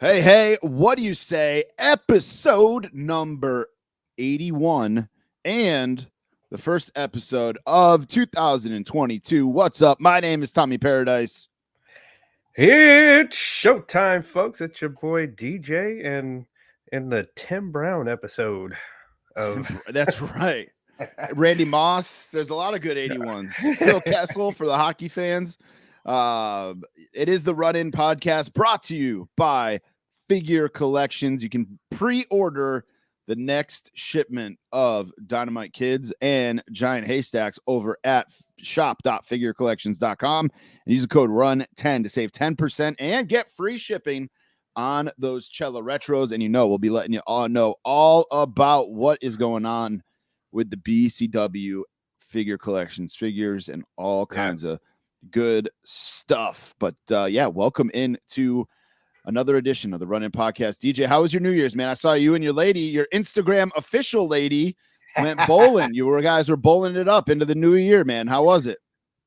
Hey, what do you say? Episode number 81 and the first episode of 2022. What's up? My name is Tommy Paradise. It's showtime, folks. It's your boy DJ, and in the Tim Brown episode of That's right. Randy Moss. There's a lot of good 81s. Phil Kessel for the hockey fans. It is the Run In podcast brought to you by Figure Collections. You can pre-order the next shipment of Dynamite Kids and Giant Haystacks over at shop.figurecollections.com and use the code RUN10 to save 10% and get free shipping on those Chella retros. And we'll be letting you all know all about what is going on with the BCW Figure Collections, figures, and all kinds of good stuff. But welcome into another edition of the Run In Podcast. DJ, how was your New Year's, man? I saw you and your lady, your Instagram official lady, went bowling. Guys were bowling it up into the new year, man. How was it?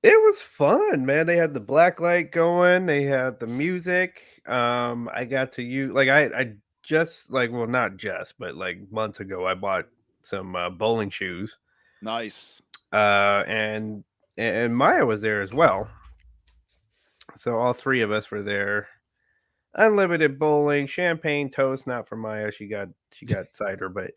It was fun, man. They had the black light going. They had the music. I got to use I just not just, but months ago, I bought some bowling shoes. Nice. And Maya was there as well. So all three of us were there. Unlimited bowling, champagne toast, not for Maya. She got cider, but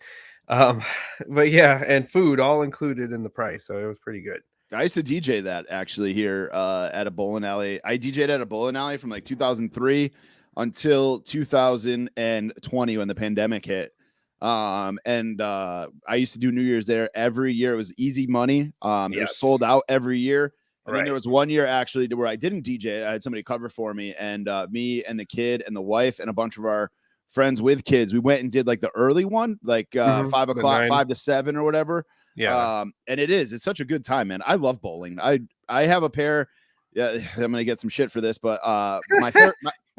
yeah, and food all included in the price, so it was pretty good. I used to DJ that actually here at a bowling alley. I DJ'd at a bowling alley from 2003 until 2020 when the pandemic hit. And I used to do New Year's there every year. It was easy money. It was sold out every year. And then there was one year actually where I didn't DJ. I had somebody cover for me, and me and the kid and the wife and a bunch of our friends with kids, we went and did the early one, 5 o'clock, 5 to 7 or whatever. Yeah. And it's such a good time, man. I love bowling. I have a pair. Yeah, I'm gonna get some shit for this, but my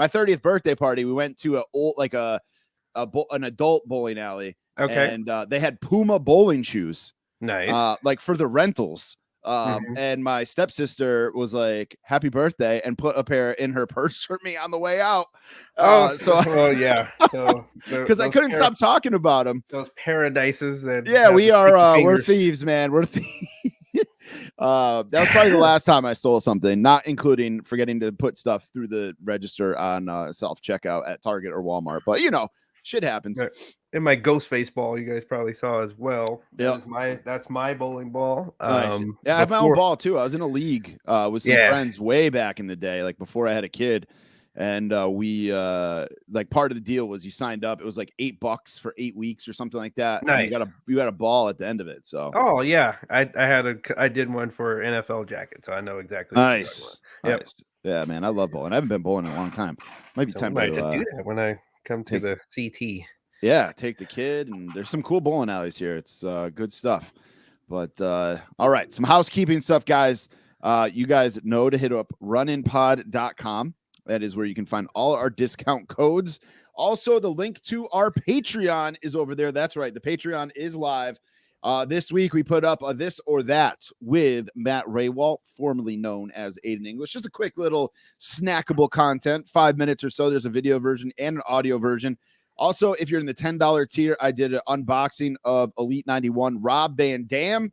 30th birthday party, we went to an adult bowling alley. Okay. And they had Puma bowling shoes. Nice. For the rentals. And my stepsister was like, "Happy birthday," and put a pair in her purse for me on the way out. Yeah. Because I couldn't stop talking about them. Those paradises. We're thieves, man. We're thieves. That was probably the last time I stole something, not including forgetting to put stuff through the register on self-checkout at Target or Walmart. But shit happens. In my Ghostface ball, you guys probably saw as well. Yeah, that's my bowling ball. Nice. I have my own ball too. I was in a league with some friends way back in the day, before I had a kid, and we part of the deal was you signed up. It was $8 for 8 weeks or something like that. Nice. You got a ball at the end of it. So I did one for NFL jacket, so I know exactly. Nice. Yep. Nice. Yeah, man, I love bowling. I haven't been bowling in a long time. Might be time to do that when I come to the CT. Yeah, take the kid, and there's some cool bowling alleys here. It's good stuff. But all right, some housekeeping stuff, guys. You guys know to hit up runinpod.com. That is where you can find all our discount codes. Also, the link to our Patreon is over there. That's right. The Patreon is live. This week, we put up a This or That with Matt Raywalt, formerly known as Aiden English. Just a quick little snackable content, 5 minutes or so. There's a video version and an audio version. Also, if you're in the $10 tier, I did an unboxing of Elite 91 Rob Van Dam.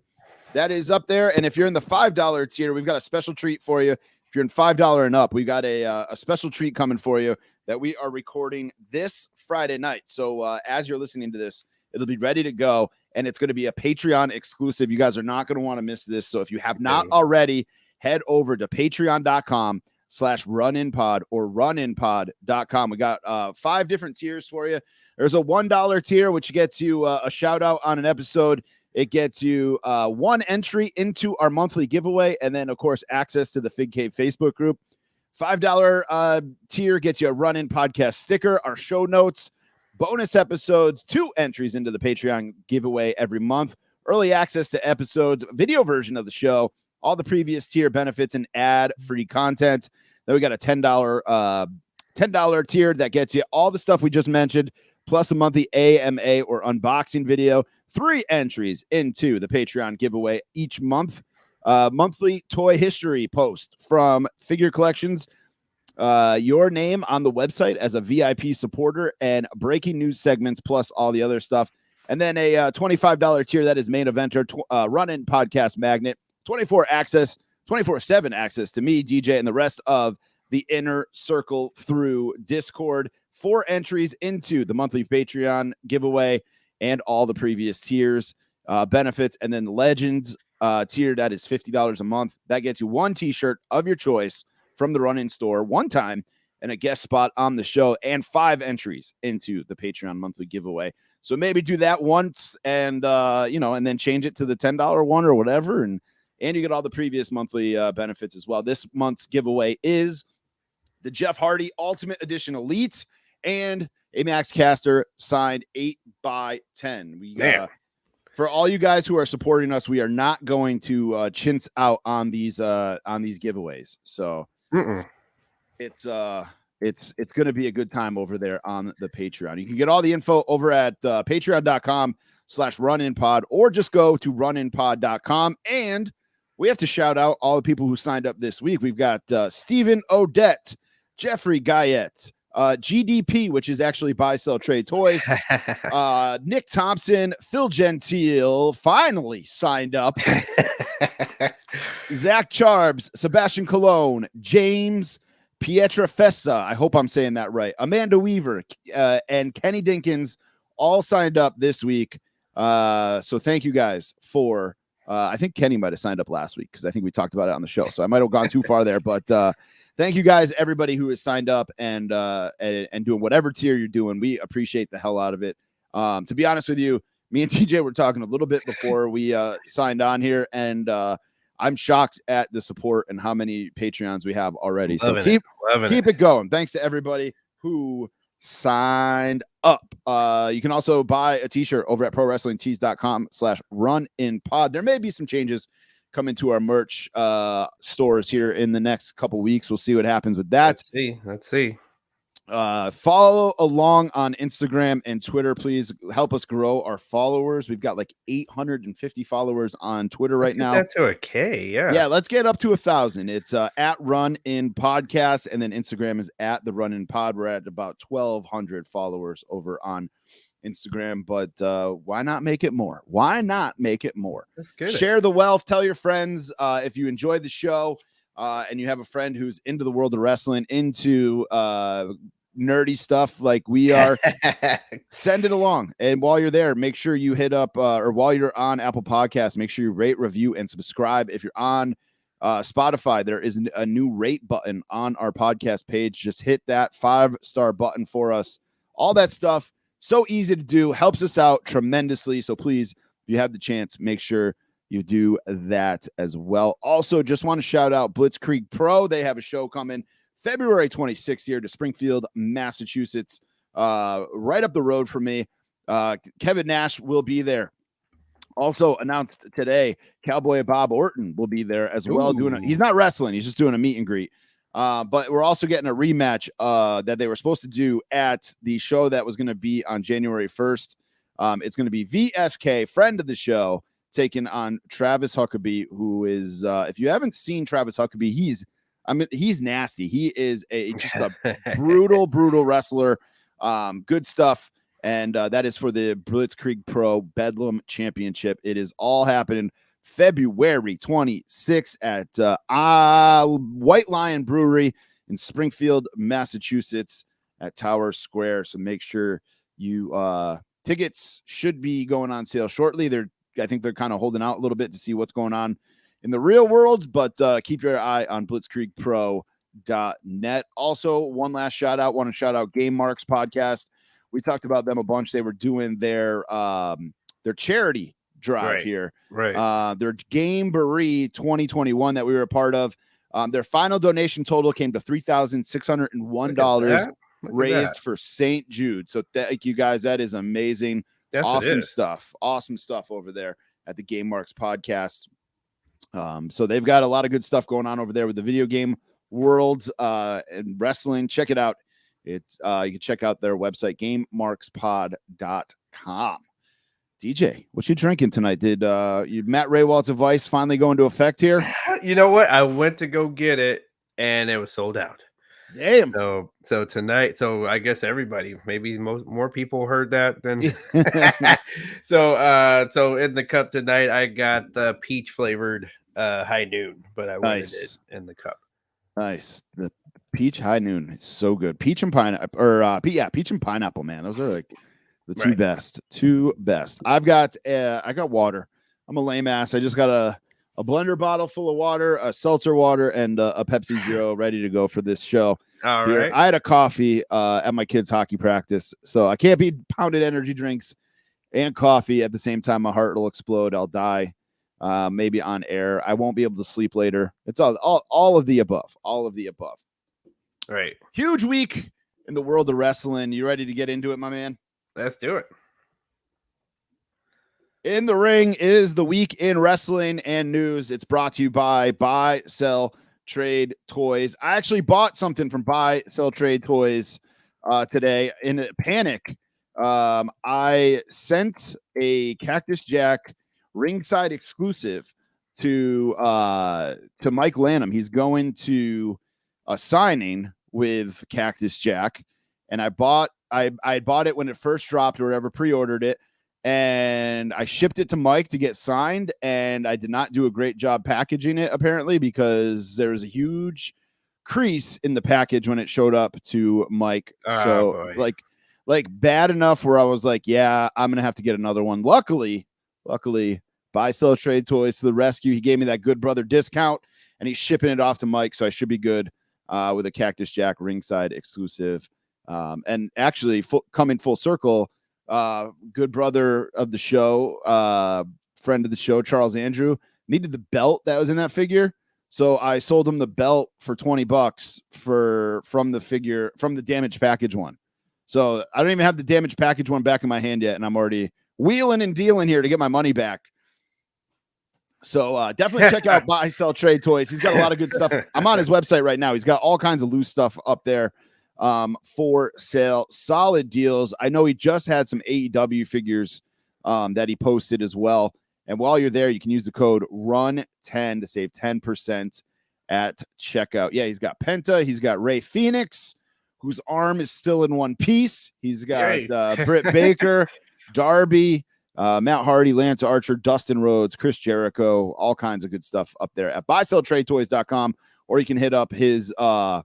That is up there. And if you're in the $5 tier, we've got a special treat for you. If you're in $5 and up, we got a special treat coming for you that we are recording this Friday night. So as you're listening to this, it'll be ready to go, and it's going to be a Patreon exclusive. You guys are not going to want to miss this. So if you have not already, head over to patreon.com/runinpod or runinpod.com. We got 5 different tiers for you. There's a $1 tier, which gets you a shout out on an episode. It gets you 1 entry into our monthly giveaway, and then, of course, access to the Fig Cave Facebook group. $5 tier gets you a Run In podcast sticker, our show notes, bonus episodes, 2 entries into the Patreon giveaway every month, early access to episodes, video version of the show, all the previous tier benefits, and ad-free content. Then we got a $10 tier that gets you all the stuff we just mentioned, plus a monthly AMA or unboxing video, 3 entries into the Patreon giveaway each month. Monthly toy history post from Figure Collections, your name on the website as a VIP supporter and breaking news segments plus all the other stuff. And then a $25 tier that is main eventer, run-in podcast magnet, 24/7 access to me, DJ, and the rest of the inner circle through Discord. 4 entries into the monthly Patreon giveaway and all the previous tiers, benefits, and then Legends tier that is $50 a month. That gets you 1 t-shirt of your choice from the run-in store one time and a guest spot on the show and 5 entries into the Patreon monthly giveaway. So maybe do that once and, and then change it to the $10 one or whatever. And you get all the previous monthly benefits as well. This month's giveaway is the Jeff Hardy Ultimate Edition Elites and a Max Caster signed 8x10. We for all you guys who are supporting us, we are not going to chintz out on these giveaways. So it's going to be a good time over there on the Patreon. You can get all the info over at patreon.com/runinpod or just go to runinpod.com. And we have to shout out all the people who signed up this week. We've got Stephen Odette, Jeffrey Guyette, GDP, which is actually Buy, Sell, Trade Toys, Nick Thompson, Phil Gentile finally signed up, Zach Charbs, Sebastian Colon, James Pietra Fessa, I hope I'm saying that right, Amanda Weaver, and Kenny Dinkins all signed up this week. So thank you guys for I think Kenny might have signed up last week because I think we talked about it on the show. So I might have gone too far there, but thank you guys, everybody who has signed up and doing whatever tier you're doing. We appreciate the hell out of it. To be honest with you, me and TJ were talking a little bit before we signed on here, and I'm shocked at the support and how many Patreons we have already. So keep it going. Thanks to everybody who signed up. You can also buy a t-shirt over at prowrestlingtees.com/runinpod. There may be some changes coming to our merch stores here in the next couple weeks. We'll see what happens with that. Let's see. Follow along on Instagram and Twitter. Please help us grow our followers. We've got like 850 followers on Twitter right now. Let's get that to a K. Yeah, let's get up to 1,000. It's at Run In Podcast, and then Instagram is at the Run In Pod. We're at about 1,200 followers over on Instagram, but why not make it more? That's good. Share the wealth. Tell your friends if you enjoyed the show and you have a friend who's into the world of wrestling, into nerdy stuff like we are. Send it along. And while you're there, make sure you hit up or while you're on Apple Podcasts, make sure you rate, review, and subscribe. If you're on Spotify, there is a new rate button on our podcast page. Just hit that 5-star button for us. All that stuff, so easy to do, helps us out tremendously. So please, if you have the chance, make sure you do that as well. Also, just want to shout out Blitzkrieg Pro. They have a show coming February 26th here to Springfield, Massachusetts, right up the road from me. Kevin Nash will be there. Also announced today, Cowboy Bob Orton will be there as well. He's not wrestling. He's just doing a meet and greet. But we're also getting a rematch that they were supposed to do at the show that was going to be on January 1st. It's going to be VSK, friend of the show, taking on Travis Huckabee, who is, if you haven't seen Travis Huckabee, he's nasty. He is just a brutal wrestler. Good stuff. And that is for the Blitzkrieg Pro Bedlam Championship. It is all happening February 26th at White Lion Brewery in Springfield, Massachusetts at Tower Square. So make sure you tickets should be going on sale shortly. I think they're kind of holding out a little bit to see what's going on in the real world, but keep your eye on blitzkriegpro.net. Also, one last shout out. Want to shout out Game Marks Podcast. We talked about them a bunch. They were doing their charity drive here. Right. Their Gameboree 2021 that we were a part of. Their final donation total came to $3,601 raised for St. Jude. So thank you guys. That is amazing. Yes, awesome stuff. Awesome stuff over there at the Game Marks Podcast. So they've got a lot of good stuff going on over there with the video game world and wrestling. Check it out. It's you can check out their website, gamemarkspod.com. DJ, what you drinking tonight? Did Matt Raywald's advice finally go into effect here? You know what? I went to go get it, and it was sold out. Damn. So tonight, so I guess everybody, maybe more people heard that than. So in the cup tonight, I got the peach flavored high noon, but I wanted it Nice. in the cup. Nice. The peach high noon is so good. Peach and pineapple, or peach and pineapple, man. Those are like the two Right. best. Two best. I got water. I'm a lame ass. I just got a blender bottle full of water, a seltzer water, and a Pepsi Zero ready to go for this show. All Here, right. I had a coffee at my kids' hockey practice, so I can't be pounded energy drinks and coffee at the same time. My heart will explode. I'll die. Maybe on air. I won't be able to sleep later. It's all of the above. All of the above. Right. Huge week in the world of wrestling. You ready to get into it, my man? Let's do it. In the Ring is the week in wrestling and news. It's brought to you by Buy, Sell, Trade Toys. I actually bought something from Buy, Sell, Trade Toys today in a panic. I sent a Cactus Jack ringside exclusive to Mike Lanham. He's going to a signing with Cactus Jack, and I bought it when it first dropped or whatever, pre-ordered it. And I shipped it to Mike to get signed, and I did not do a great job packaging it, apparently, because there was a huge crease in the package when it showed up to Mike. So Boy. like bad enough where I was like, yeah, I'm gonna have to get another one. Luckily, Buy Sell Trade Toys to the rescue. He gave me that good brother discount, and he's shipping it off to Mike, so I should be good with a Cactus Jack ringside exclusive. And actually, coming full circle, good brother of the show, friend of the show, Charles Andrew, needed the belt that was in that figure. So I sold him the belt for $20 from the damaged package one. So I don't even have the damaged package one back in my hand yet, and I'm already wheeling and dealing here to get my money back. So definitely check out Buy, Sell, Trade Toys. He's got a lot of good stuff. I'm on his website right now. He's got all kinds of loose stuff up there for sale. Solid deals. I know he just had some AEW figures that he posted as well. And while you're there, you can use the code RUN10 to save 10% at checkout. Yeah, he's got Penta. He's got Ray Phoenix, whose arm is still in one piece. He's got Britt Baker, Darby, Matt Hardy, Lance Archer, Dustin Rhodes, Chris Jericho, all kinds of good stuff up there at buyselltradetoys.com, or you can hit up his Instagram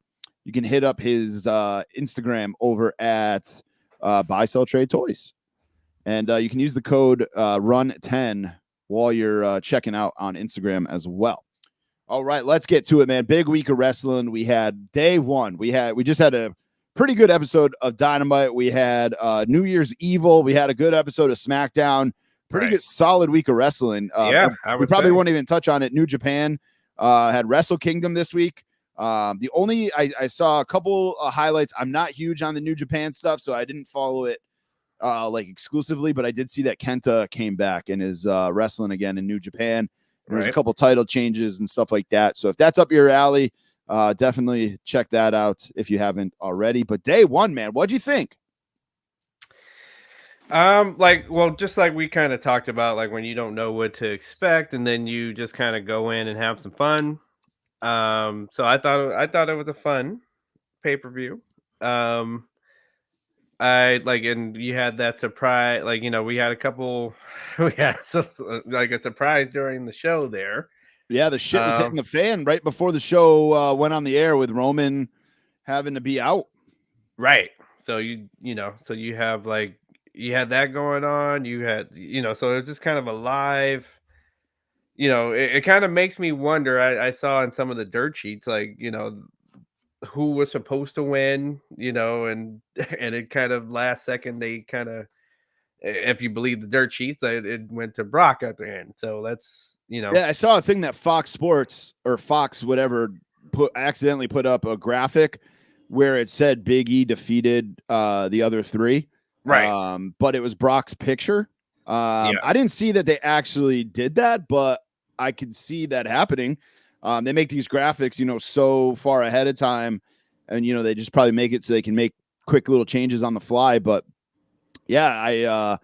over at Buy Sell Trade Toys. And you can use the code RUN10 while you're checking out on Instagram as well. All right, let's get to it, man. Big week of wrestling. We had day one. We just had a pretty good episode of Dynamite. We had New Year's Evil. We had a good episode of SmackDown. Pretty good, solid week of wrestling. We probably won't even touch on it. New Japan had Wrestle Kingdom this week. I saw a couple highlights. I'm not huge on the New Japan stuff, so I didn't follow it like exclusively, but I did see that Kenta came back and is wrestling again in New Japan. There's a couple title changes and stuff like that. So if that's up your alley, definitely check that out if you haven't already. But day one, man, what'd you think? Just like we kind of talked about, like when you don't know what to expect and then you just kind of go in and have some fun. So I thought it was a fun pay-per-view. And you had that surprise, we had a couple, we had a surprise during the show there. Yeah, the shit was hitting the fan right before the show went on the air with Roman having to be out. Right. So so you have you had that going on. You had, so it's just kind of a live, it kind of makes me wonder. I saw in some of the dirt sheets, who was supposed to win, and it kind of last second, they kind of, if you believe the dirt sheets, it went to Brock at the end. So that's, Yeah, I saw a thing that Fox Sports or Fox whatever accidentally put up a graphic where it said Big E defeated the other three. Right. But it was Brock's picture. I didn't see that they actually did that, but I could see that happening. They make these graphics, so far ahead of time, and they just probably make it so they can make quick little changes on the fly. But yeah,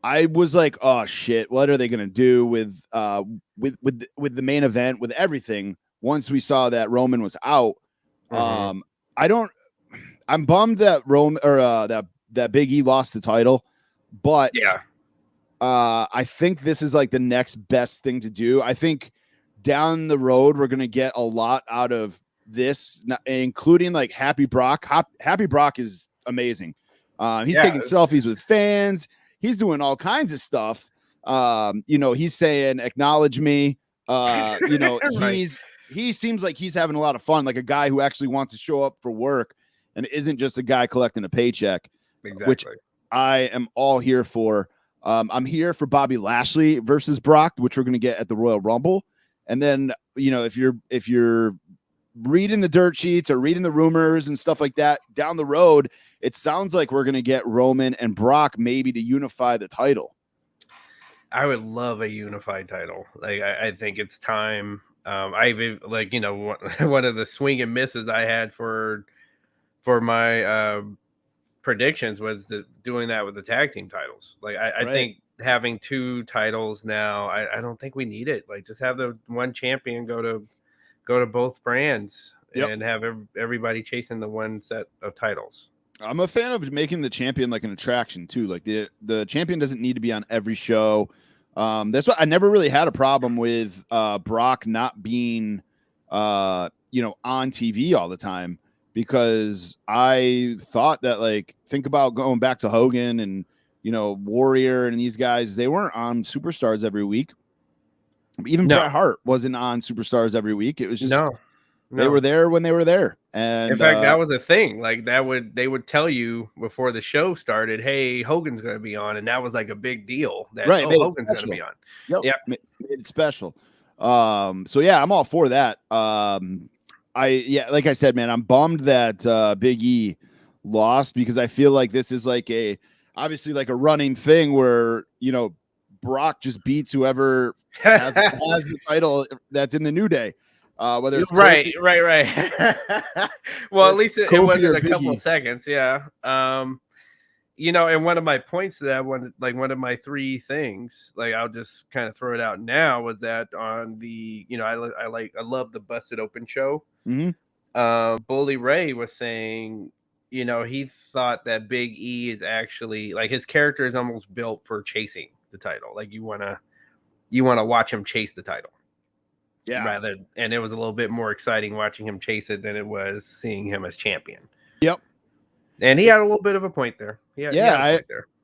I was like, oh shit, what are they gonna do with the main event, with everything? Once we saw that Roman was out, I'm bummed that Rome or that Big E lost the title, but Yeah. I think this is like the next best thing to do. I think down the road we're gonna get a lot out of this, including like Happy Brock. Happy Brock is amazing. He's Yeah. taking selfies with fans. He's doing all kinds of stuff. He's saying acknowledge me. Right. He seems like he's having a lot of fun, like a guy who actually wants to show up for work and isn't just a guy collecting a paycheck, which Exactly. I am all here for. I'm here for Bobby Lashley versus Brock, which we're going to get at the Royal Rumble. And then, if you're reading the dirt sheets or reading the rumors and stuff like that down the road, it sounds like we're going to get Roman and Brock maybe to unify the title. I would love a unified title. Like I think it's time. I've like one of the swing and misses I had for my predictions was doing that with the tag team titles. Like I Right. think having 2 titles now, I don't think we need it. Like just have the one champion go to both brands and have everybody chasing the one set of titles. I'm a fan of making the champion like an attraction too. Like the champion doesn't need to be on every show. That's what I never really had a problem with Brock not being on TV all the time, because I thought that, like, think about going back to Hogan and Warrior and these guys, they weren't on Superstars every week. Even Bret Hart wasn't on Superstars every week. It was just they were there when they were there. And in fact, that was a thing. Like they would tell you before the show started, "Hey, Hogan's going to be on," and that was like a big deal. That Hogan's going to be on. Yep, made it special. So yeah, I'm all for that. Like I said, man, I'm bummed that Big E lost, because I feel like this is like obviously like a running thing where Brock just beats whoever has the title that's in the New Day. Whether it's right. Well, at least it wasn't a couple of seconds. Yeah. And one of my points to that one of my 3 things, like I'll just kind of throw it out now, was that on the, I love the Busted Open show. Bully Ray was saying, he thought that Big E is actually like his character is almost built for chasing the title. Like you want to watch him chase the title. Yeah. And it was a little bit more exciting watching him chase it than it was seeing him as champion. Yep. And he had a little bit of a point there.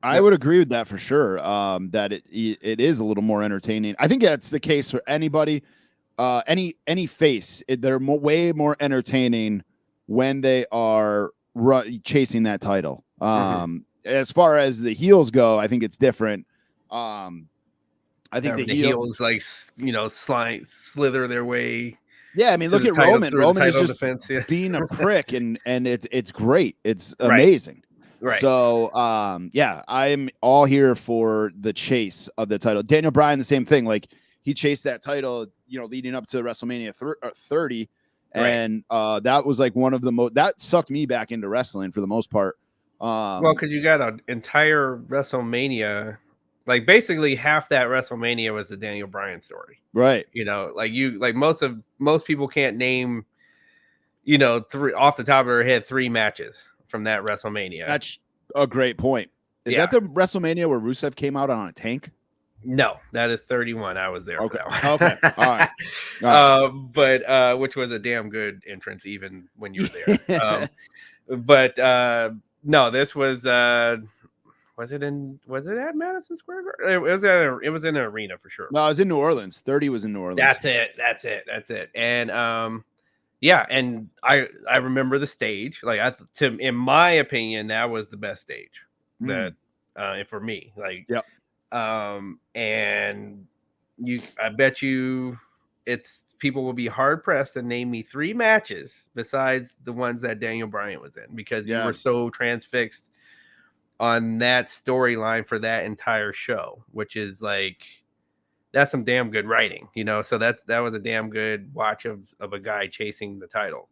I would agree with that for sure. That it is a little more entertaining. I think that's the case for anybody, any face. They're way more entertaining when they are chasing that title. As far as the heels go, I think it's different. I think the heels like slither their way. Yeah, I mean, look at Roman. Roman is just being a prick, and it's great. It's amazing. Right. So, I'm all here for the chase of the title. Daniel Bryan, the same thing. Like, he chased that title, leading up to WrestleMania 30, and that was like one of the most that sucked me back into wrestling for the most part. Well, because you got an entire WrestleMania. Like basically half that WrestleMania was the Daniel Bryan story, right? Most people can't name, 3 off the top of their head 3 matches from that WrestleMania. That's a great point. Is that the WrestleMania where Rusev came out on a tank? No, that is 31. I was there for that one. Okay, all right. But which was a damn good entrance even when you were there. But no, this was. Was it at Madison Square Garden? It was in an arena for sure. No, it was in New Orleans. 30 was in New Orleans. That's it. And and I remember the stage. Like in my opinion, that was the best stage that for me. Like and I bet you people will be hard pressed to name me 3 matches besides the ones that Daniel Bryan was in, because you were so transfixed on that storyline for that entire show, which is like, that's some damn good writing, so that was a damn good watch of a guy chasing the title.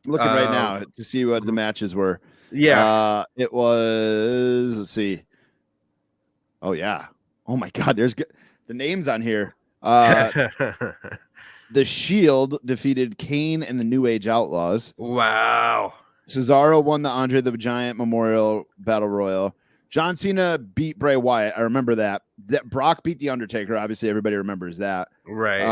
Looking right now to see what the matches were. It was, let's see. Oh yeah. Oh my God. There's the names on here. The Shield defeated Kane and the New Age Outlaws. Wow. Cesaro won the Andre the Giant Memorial Battle Royal. John Cena beat Bray Wyatt. I remember that. Brock beat The Undertaker. Obviously, everybody remembers that. Right.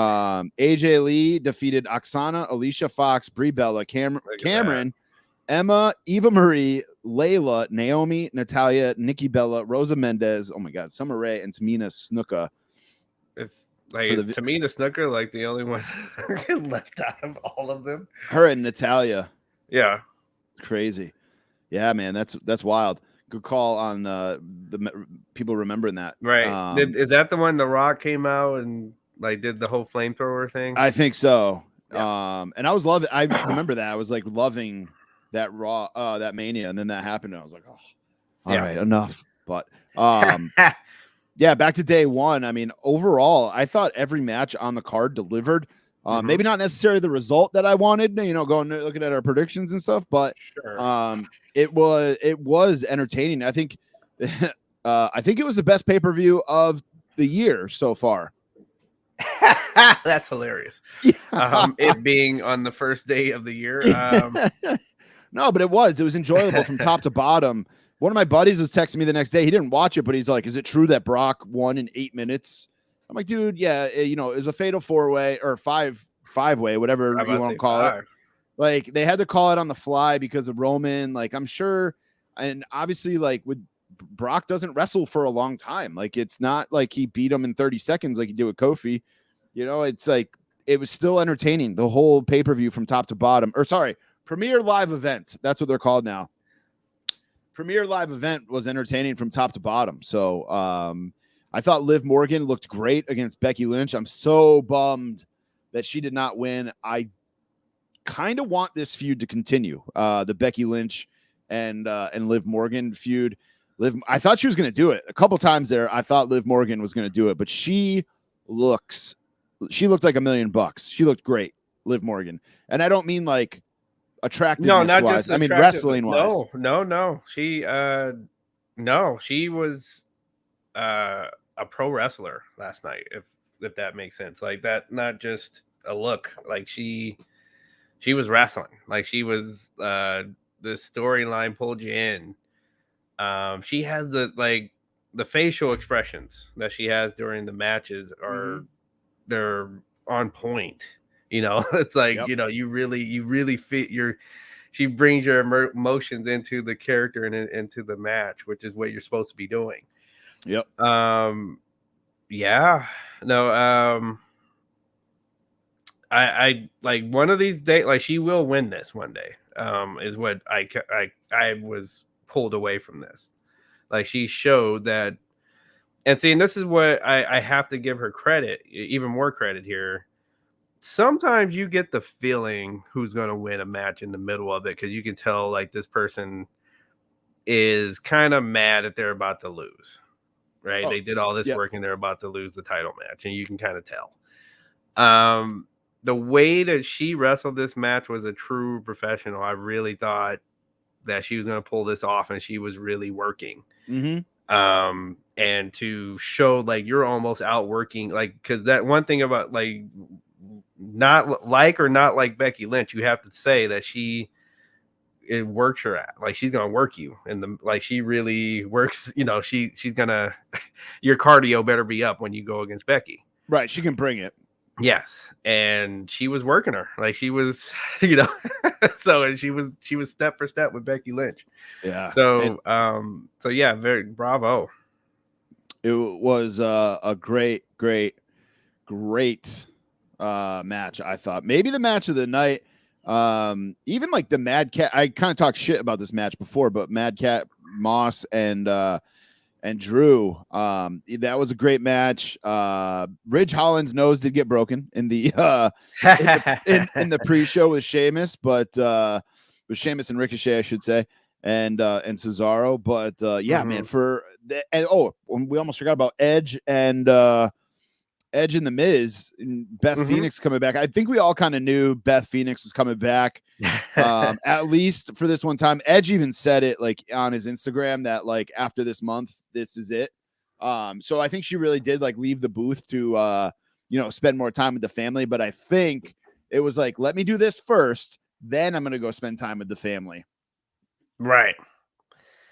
AJ Lee defeated Oksana, Alicia Fox, Brie Bella, Cameron, Emma, Eva Marie, Layla, Naomi, Natalia, Nikki Bella, Rosa Mendez. Oh my God, Summer Rae and Tamina Snuka. It's like Tamina Snuka like the only one left out of all of them. Her and Natalia. Yeah. Crazy. Yeah, man, that's wild. Good call on the people remembering that. Right. Is that the one The Rock came out and like did the whole flamethrower thing? I think so. Yeah. And I was loving. I remember that. I was like loving that Raw, that Mania, and then that happened, and I was like, oh, all right, enough. But yeah, back to day one. I mean, overall, I thought every match on the card delivered. Maybe not necessarily the result that I wanted, going looking at our predictions and stuff, but sure. It was entertaining. I think it was the best pay-per-view of the year so far. That's hilarious. Yeah. It being on the first day of the year. No, but it was enjoyable from top to bottom. One of my buddies was texting me the next day. He didn't watch it, but he's like, is it true that Brock won in 8 minutes? I'm like, dude, yeah, it was a fatal 4-way or five-way, whatever you want to call it. Like, they had to call it on the fly because of Roman. Like, I'm sure. And obviously, like, with Brock doesn't wrestle for a long time. Like, it's not like he beat him in 30 seconds like he did with Kofi. It's like, it was still entertaining. The whole pay-per-view from top to bottom. Or, sorry, Premier Live Event. That's what they're called now. Premier Live Event was entertaining from top to bottom. So, I thought Liv Morgan looked great against Becky Lynch. I'm so bummed that she did not win. I kind of want this feud to continue. The Becky Lynch and Liv Morgan feud. I thought she was going to do it a couple times there. I thought Liv Morgan was going to do it, but she looked like $1 million. She looked great, Liv Morgan. And I don't mean like attractiveness wise. I mean wrestling wise. No. She was a pro wressler last night, if that makes sense. Like that, not just a look. Like she was wrestling. Like she was the storyline pulled you in. She has the facial expressions that she has during the matches are they're on point. It's like, you really fit she brings your emotions into the character and into the match, which is what you're supposed to be doing. Yep. Yeah. No, I like one of these days, like she will win this one day. Is what I was pulled away from this. Like she showed that, and see, and this is what I have to give her credit, even more credit here. Sometimes you get the feeling who's going to win a match in the middle of it because you can tell like this person is kind of mad that they're about to lose. Right? They did all this work and they're about to lose the title match, and you can kind of tell. The way that she wrestled this match was a true professional. I really thought that she was going to pull this off, and she was really working. And to show like you're almost outworking, like, because that one thing about like not like Becky Lynch, you have to say that it works her at. Like she's gonna work you, and she really works. She's gonna. Your cardio better be up when you go against Becky. Right, she can bring it. Yes, and she was working her. Like she was, so she was step for step with Becky Lynch. Yeah. So yeah, very bravo. It was a great match. I thought maybe the match of the night. Even like the Mad Cat, I kind of talked shit about this match before, but Mad Cat Moss and Drew, that was a great match. Ridge Holland's nose did get broken in the in the pre-show with Sheamus, but with Sheamus and Ricochet, I should say, and Cesaro. But man, we almost forgot about Edge and the Miz and Beth Phoenix coming back. I think we all kind of knew Beth Phoenix was coming back, at least for this one time. Edge even said it like on his Instagram that like after this month, this is it. So I think she really did like leave the booth to spend more time with the family. But I think it was like, let me do this first, then I'm going to go spend time with the family. Right.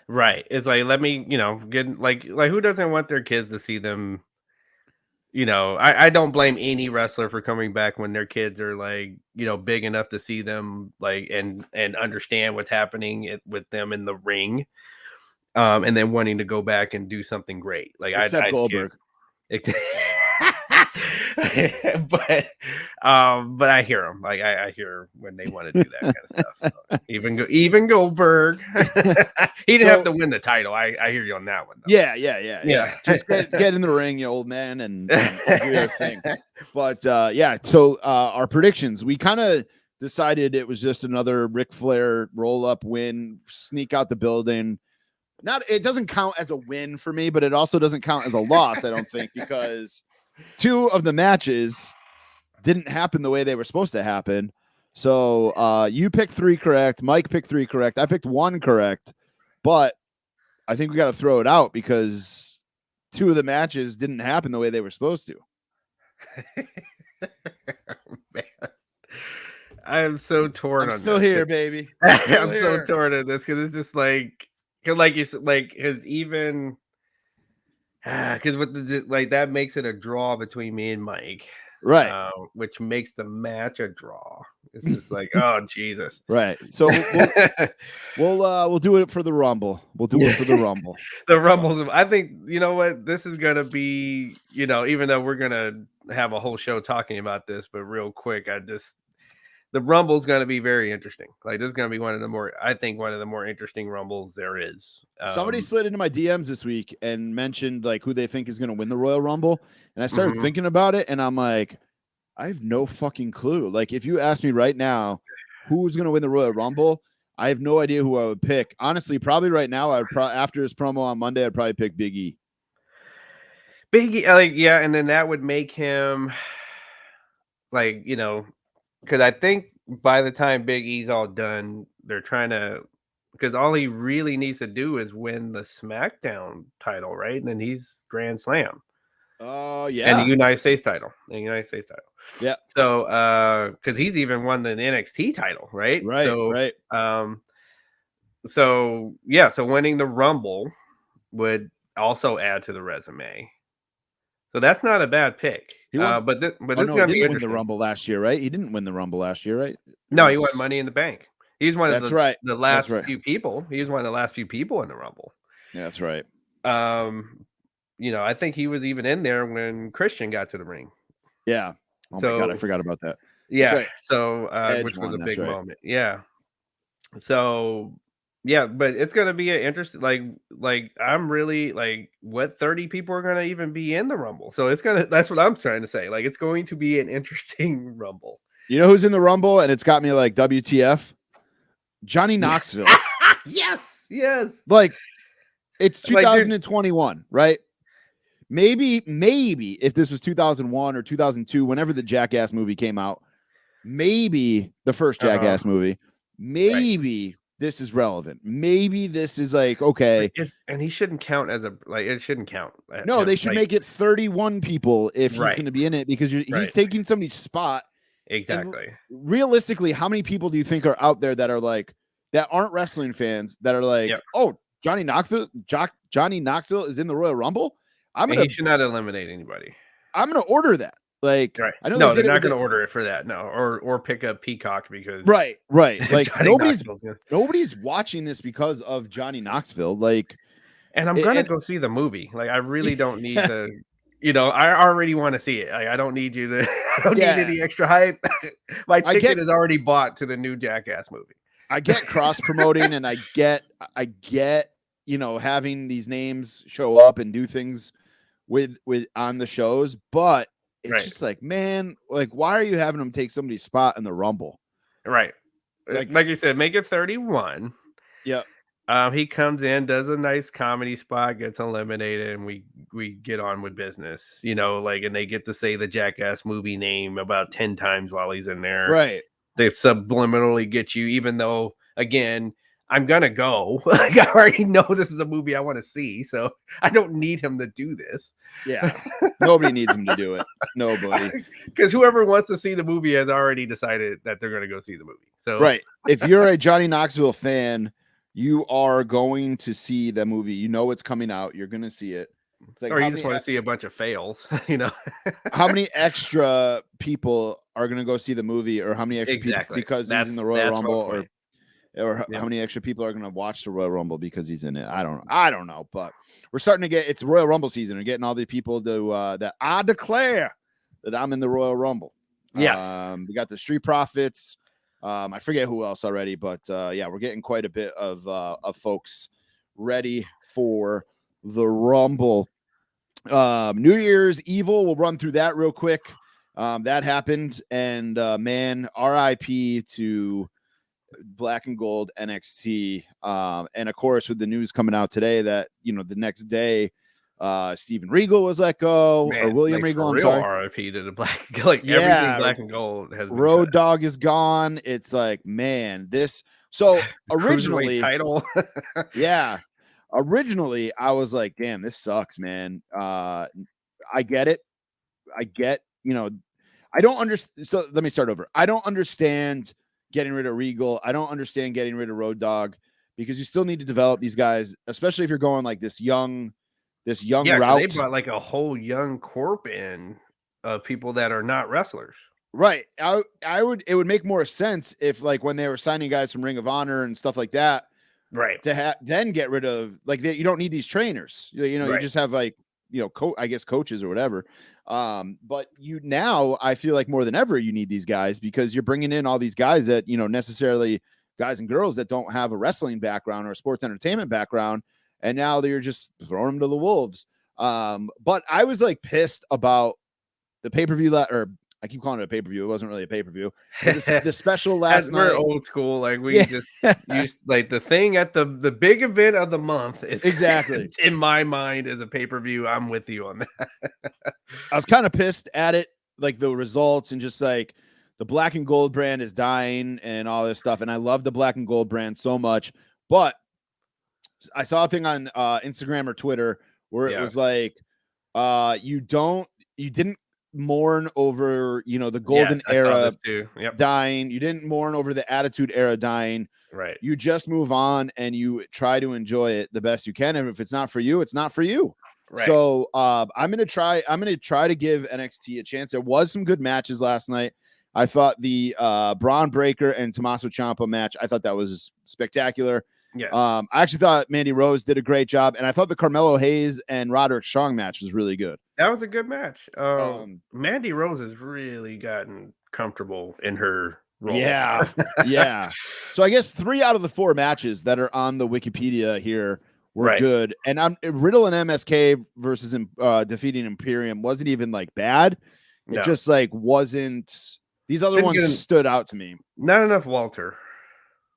Right. It's like, let me, get like who doesn't want their kids to see them? I don't blame any wrestler for coming back when their kids are like, big enough to see them like and understand what's happening with them in the ring. And then wanting to go back and do something great. Like Except I Goldberg. But I hear them. Like I hear when they want to do that kind of stuff. So even Goldberg, he didn't have to win the title. I hear you on that one. Though. Yeah. Just get in the ring, you old man, and do your thing. But so our predictions, we kind of decided it was just another Ric Flair roll-up win, sneak out the building. It doesn't count as a win for me, but it also doesn't count as a loss, I don't think, because 2 of the matches didn't happen the way they were supposed to happen. So you picked 3 correct. Mike picked 3 correct. I picked 1 correct, but I think we got to throw it out because 2 of the matches didn't happen the way they were supposed to. Man. I am so torn. I'm still here, baby. I'm so torn on this because it's just like you said, like his even because with that makes it a draw between me and Mike, right? Which makes the match a draw. It's just like, oh Jesus, right? So we'll do it for the Rumble. We'll do it for the Rumble. The Rumbles. I think what this is gonna be. Even though we're gonna have a whole show talking about this, but real quick, the Rumble's going to be very interesting. Like this is going to be one of the more interesting Rumbles there is. Somebody slid into my DMs this week and mentioned like who they think is going to win the Royal Rumble. And I started thinking about it and I'm like, I have no fucking clue. Like if you ask me right now, who's going to win the Royal Rumble, I have no idea who I would pick. Honestly, probably right now, after his promo on Monday, I'd probably pick Big E. Big E, and then that would make him like, because I think by the time Big E's all done, they're trying to, because all he really needs to do is win the SmackDown title, right? And then he's Grand Slam. Oh, yeah. And the United States title. Yeah. So, because he's even won the NXT title, right? Right. So winning the Rumble would also add to the resume. So that's not a bad pick. But this is going to be win the Rumble last year, right? He didn't win the Rumble last year, right? No, he won Money in the Bank. He's one of the last few people. He was one of the last few people in the Rumble. Yeah, that's right. I think he was even in there when Christian got to the ring. Yeah. Oh my God, I forgot about that. Yeah. Right. So, which was a big moment. Yeah. So, yeah, but it's gonna be an interesting. Like I'm really like, what 30 people are gonna even be in the Rumble? So that's what I'm trying to say. Like it's going to be an interesting Rumble. You know who's in the Rumble, and it's got me like WTF? Johnny Knoxville. Yes. Like it's 2021, right? Maybe if this was 2001 or 2002, whenever the Jackass movie came out, maybe the first Jackass movie, maybe this is relevant. Maybe this is like, okay. And he shouldn't count as it shouldn't count. No, they should make it 31 people if he's going to be in it because he's taking somebody's spot. Exactly. And realistically, how many people do you think are out there that are like, that aren't wrestling fans that are like, oh, Johnny Knoxville is in the Royal Rumble? He should not eliminate anybody. I'm going to order that. Like, I know they're not going to order it for that. No, or pick up Peacock because right. Like nobody's watching this because of Johnny Knoxville. Like, and I'm going to go see the movie. Like, I really don't need to. I already want to see it. I don't need you to. I don't need any extra hype. My ticket is already bought to the new Jackass movie. I get cross promoting, and I get having these names show up and do things with on the shows, but it's just like, man, like, why are you having them take somebody's spot in the Rumble? Right. Like you said, make it 31. Yep. He comes in, does a nice comedy spot, gets eliminated, and we get on with business. And they get to say the Jackass movie name about 10 times while he's in there. Right. They subliminally get you, even though, again, I'm gonna go. Like I already know this is a movie I want to see, so I don't need him to do this. Yeah, nobody needs him to do it. Nobody. Because whoever wants to see the movie has already decided that they're gonna go see the movie. So Right. If you're a Johnny Knoxville fan, you are going to see the movie. You know it's coming out. You're going to see it. It's like or you just want to see a bunch of fails, you know. how many extra people are going to go see the movie, or how many extra people because he's in the Royal Rumble, or how many extra people are going to watch the Royal Rumble because he's in it? I don't know, but we're starting to get, it's Royal Rumble season. We're getting all the people to that I declare that I'm in the Royal Rumble. Yes. We got the Street Profits. I forget who else already, but yeah, we're getting quite a bit of folks ready for the Rumble. New Year's Evil, we'll run through that real quick. That happened, and man, RIP to Black and Gold NXT. And of course, with the news coming out today that, you know, the next day, Steven Regal was let go, or William Regal. I'm sorry. RIP to the Black, like everything Black and Gold has been Road cut. Dogg is gone. It's like, man, this. So originally, title. yeah, originally I was like, damn, this sucks, man. I get it. I get, you know, I don't understand. So let me start over. I don't understand getting rid of Regal. I don't understand getting rid of Road Dogg, because you still need to develop these guys, especially if you're going like this young route. They brought like a whole young corp in of people that are not wrestlers. Right. It would make more sense if, like, when they were signing guys from Ring of Honor and stuff like that, right, to then get rid of, like, you don't need these trainers. You know, you just have, like, you know, I guess coaches or whatever. But now I feel like more than ever you need these guys, because you're bringing in all these guys that, you know, necessarily guys and girls that don't have a wrestling background or a sports entertainment background, and now they're just throwing them to the wolves. But I was like pissed about the pay-per-view or I keep calling it a pay-per-view. It wasn't really a pay-per-view. The special last night. We're old school. Like we just used, like, the thing at the big event of the month is exactly in my mind is a pay-per-view. I'm with you on that. I was kind of pissed at it, like the results, and just like the Black and Gold brand is dying and all this stuff. And I love the Black and Gold brand so much, but I saw a thing on Instagram or Twitter where it was like, you didn't mourn over, you know, the golden era dying. You didn't mourn over the attitude era dying. Right. You just move on and you try to enjoy it the best you can. And if it's not for you, it's not for you. Right. So I'm gonna try to give NXT a chance. There was some good matches last night. I thought the Braun Breaker and Tommaso Ciampa match, I thought that was spectacular. Yeah. I actually thought Mandy Rose did a great job, and I thought the Carmelo Hayes and Roderick Strong match was really good. That was a good match. Mandy Rose has really gotten comfortable in her role. Yeah, yeah. So I guess 3 out of the 4 matches that are on the Wikipedia here were good, and Riddle and MSK versus defeating Imperium wasn't even like bad. It just like wasn't. These other ones stood out to me. Not enough Walter.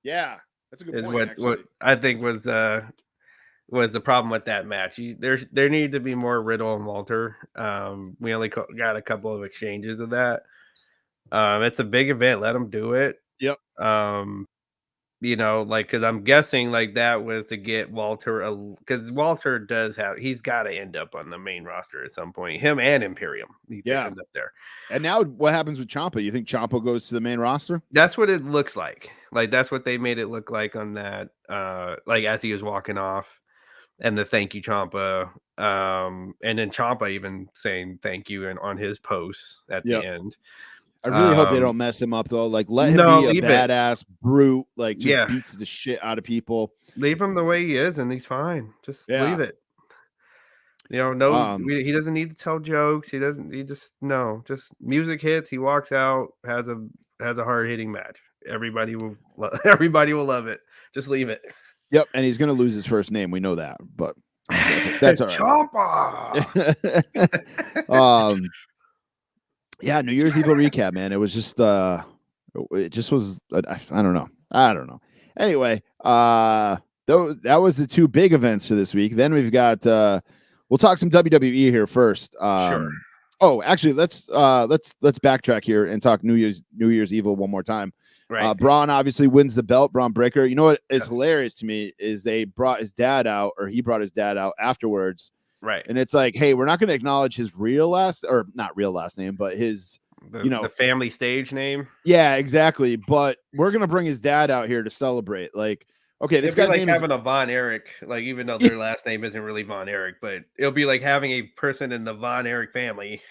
Yeah. That's a good point. What I think was the problem with that match. There needed to be more Riddle and Walter. We only got a couple of exchanges of that. It's a big event. Let them do it. Yep. You know, like, because I'm guessing like that was to get Walter, because Walter he's got to end up on the main roster at some point. Him and Imperium. End up there. And now what happens with Ciampa? You think Ciampa goes to the main roster? That's what it looks like. Like, that's what they made it look like on that. Like, as he was walking off, and the thank you Ciampa, and then Ciampa even saying thank you and on his posts at the end. I really hope they don't mess him up, though. Like, let him be a badass brute. Like, just beats the shit out of people. Leave him the way he is, and he's fine. Just leave it. You know, he doesn't need to tell jokes. Just music hits. He walks out, has a hard-hitting match. Everybody will love it. Just leave it. Yep, and he's gonna lose his first name. We know that, but that's all right. Ciampa. Yeah, New Year's Evil recap, man. It was just it just was I don't know. Anyway, that was the 2 big events for this week. Then we've got we'll talk some WWE here first. Sure. Oh, actually, let's backtrack here and talk New Year's Evil one more time. Right. Braun obviously wins the belt, Braun Breaker. You know what is Yes. hilarious to me is they brought his dad out, or he brought his dad out afterwards. Right. And it's like, hey, we're not going to acknowledge his real last, or not real last name, but his, The family stage name. yeah, exactly. But we're going to bring his dad out here to celebrate. Like, okay, this It'd be guy's like name is, having a Von Erich, like even though their last name isn't really Von Erich, but it'll be like having a person in the Von Erich family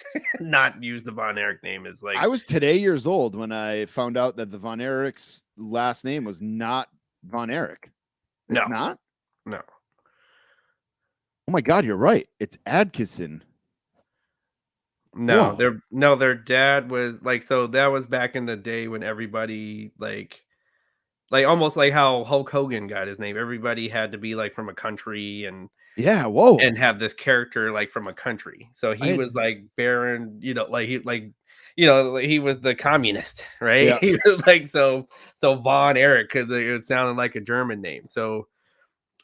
not use the Von Erich name is like I was today years old when I found out that the Von Erich's last name was not Von Erich. It's no, not? no. Oh my God, you're right. It's Adkisson. No, Whoa. their dad was like so that was back in the day when everybody like almost like how Hulk Hogan got his name. Everybody had to be like from a country Yeah. Whoa. and have this character like from a country. So I he had, was like Baron, like he like like he was the communist, right? yeah. He was like so Von Erich because it sounded like a German name. So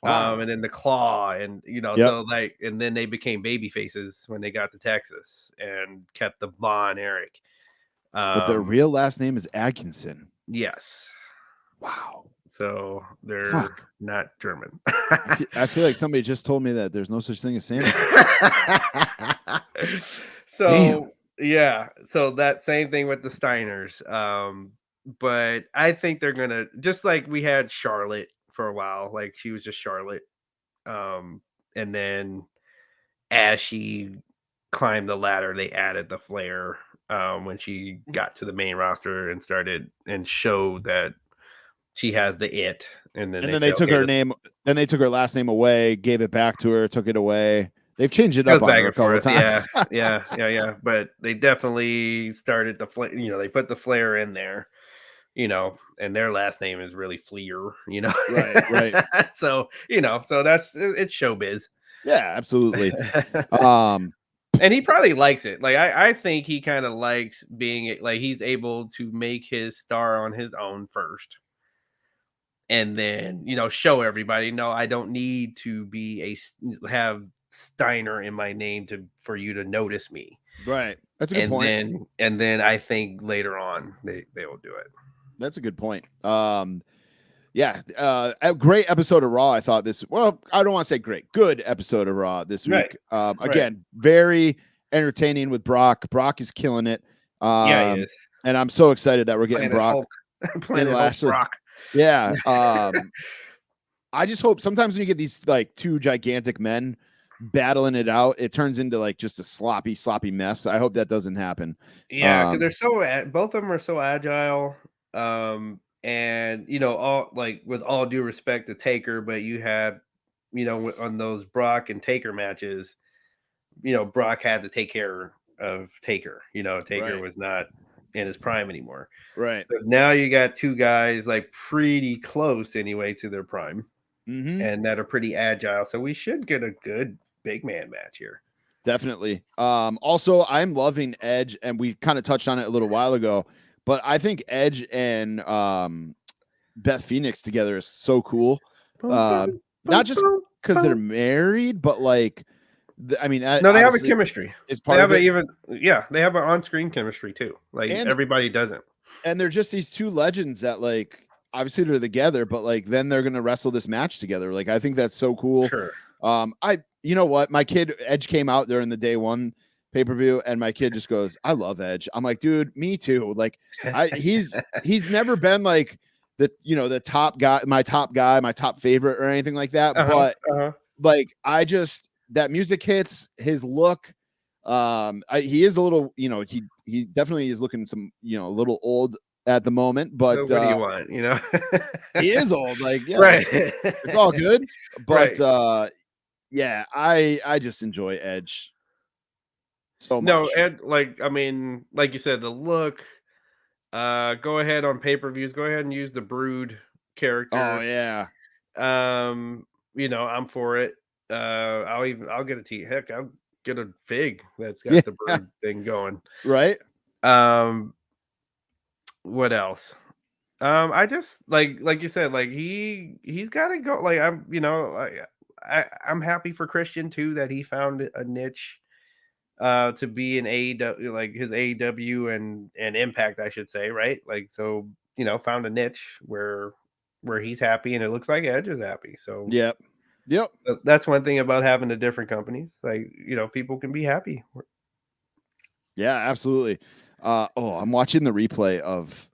Wow. and then the claw and Yep. so like and then they became baby faces when they got to Texas and kept the Von Erich. But their Um real last name is Atkinson. yes. Wow. So they're Fuck. not German. I feel like somebody just told me that there's no such thing as Santa. Damn. So yeah, so that same thing with the Steiners. But I think they're gonna just like we had Charlotte for a while, like she was just Charlotte. And then as she climbed the ladder, they added the flair when she got to the main roster and started and showed that she has the it. And then And they then they say, took okay, her this name. Then they took her last name away, gave it back to her, took it away. They've changed it up goes on back her a and couple of forth. Yeah, times. yeah. But they definitely started the flair. They put the flair in there. And their last name is really Fleer. Right. Right. So so it's showbiz. Yeah. Absolutely. Um. And he probably likes it. Like I think he kind of likes being like he's able to make his star on his own first, and then show everybody. No, I don't need to have Steiner in my name for you to notice me. Right. That's a good And point. then I think later on they will do it. That's a good point. Yeah, a great episode of Raw. I thought this. Well, I don't want to say great, good episode of Raw this Right. week. Right. Again, very entertaining with Brock. Brock is killing it. Yeah, he is. And I'm so excited that we're getting Planet Brock Hulk. and Planet Hulk Lashley. Brock. Yeah. I just hope sometimes when you get these like two gigantic men battling it out, it turns into like just a sloppy mess. I hope that doesn't happen. Yeah, because they're so both of them are so agile. And all like with all due respect to Taker, but you had on those Brock and Taker matches, Brock had to take care of Taker. Taker Right. was not in his prime anymore. Right. So now you got two guys like pretty close anyway to their prime Mm-hmm. and that are pretty agile. So we should get a good big man match here. Definitely. Also, I'm loving Edge, and we kind of touched on it a little while ago, but I think Edge and Beth Phoenix together is so cool. Boom, boom, Not boom, just boom, because they're boom. married, but like, I mean, No, they have a obviously chemistry. is They part have of a it, even they have an on-screen chemistry too. Like and everybody doesn't. they're just these two legends that like obviously they're together, but like then they're gonna wrestle this match together. Like I think that's so cool. Sure. You know what, my kid Edge came out during the day one pay-per-view, and my kid just goes, I love Edge. I'm like, dude, me too. Like he's never been like the top guy, my top favorite or anything like that. Uh-huh. But Uh-huh. like I just that music hits, his look. He is a little, he definitely is looking some, a little old at the moment, but So what do you want? he is old. Like, yeah, Right. it's all good. But Right. yeah, I just enjoy Edge so No, much. and like I mean, like you said, the look. Go ahead on pay-per-views. Go ahead and use the Brood Oh character. yeah. I'm for it. I'll get a T. Heck, I'll get a fig that's Yeah. got the Brood thing going. Right. Um, what else? I just like you said, like he's got to go. Like I'm happy for Christian too that he found a niche to be an AEW like his AEW and Impact, I should say, right? Like so, found a niche where he's happy and it looks like Edge is happy. So Yep. that's one thing about having the different companies. Like, people can be happy. Yeah, absolutely. I'm watching the replay of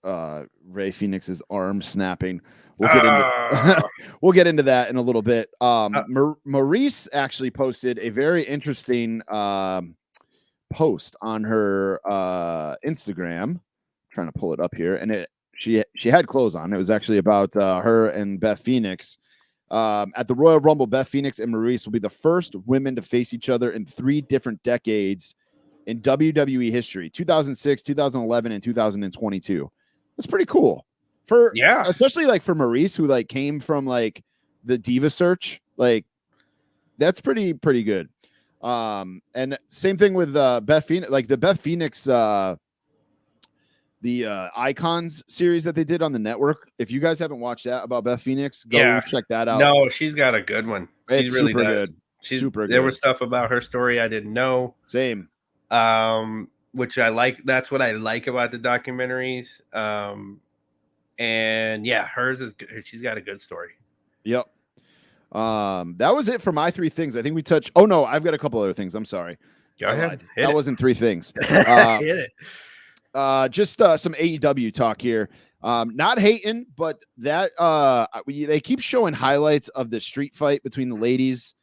Ray Phoenix's arm snapping. We'll get into Uh, we'll get into that in a little bit. uh, Maurice actually posted a very interesting post on her Instagram. Trying to pull it up here, and she had clothes on. It was actually about her and Beth Phoenix. At the Royal Rumble, Beth Phoenix and Maurice will be the first women to face each other in 3 different decades in WWE history: 2006, 2011, and 2022. That's pretty cool yeah. especially like for Maurice, who like came from like the Diva Search. Like that's pretty good. And same thing with Beth Phoenix, like the Beth Phoenix the Icons series that they did on the network. If you guys haven't watched that about Beth Phoenix, go check that out. No, she's got a good one. It's really super good. Super good. There was stuff about her story I didn't know. Same. Which I like. That's what I like about the documentaries. And yeah, hers is good. She's got a good story. Yep. That was it for my 3 things. I think we touched. Oh no, I've got a couple other things. I'm sorry. Go ahead. That wasn't 3 things. Hit it. Just some AEW talk here. Not hating, but that they keep showing highlights of the street fight between the ladies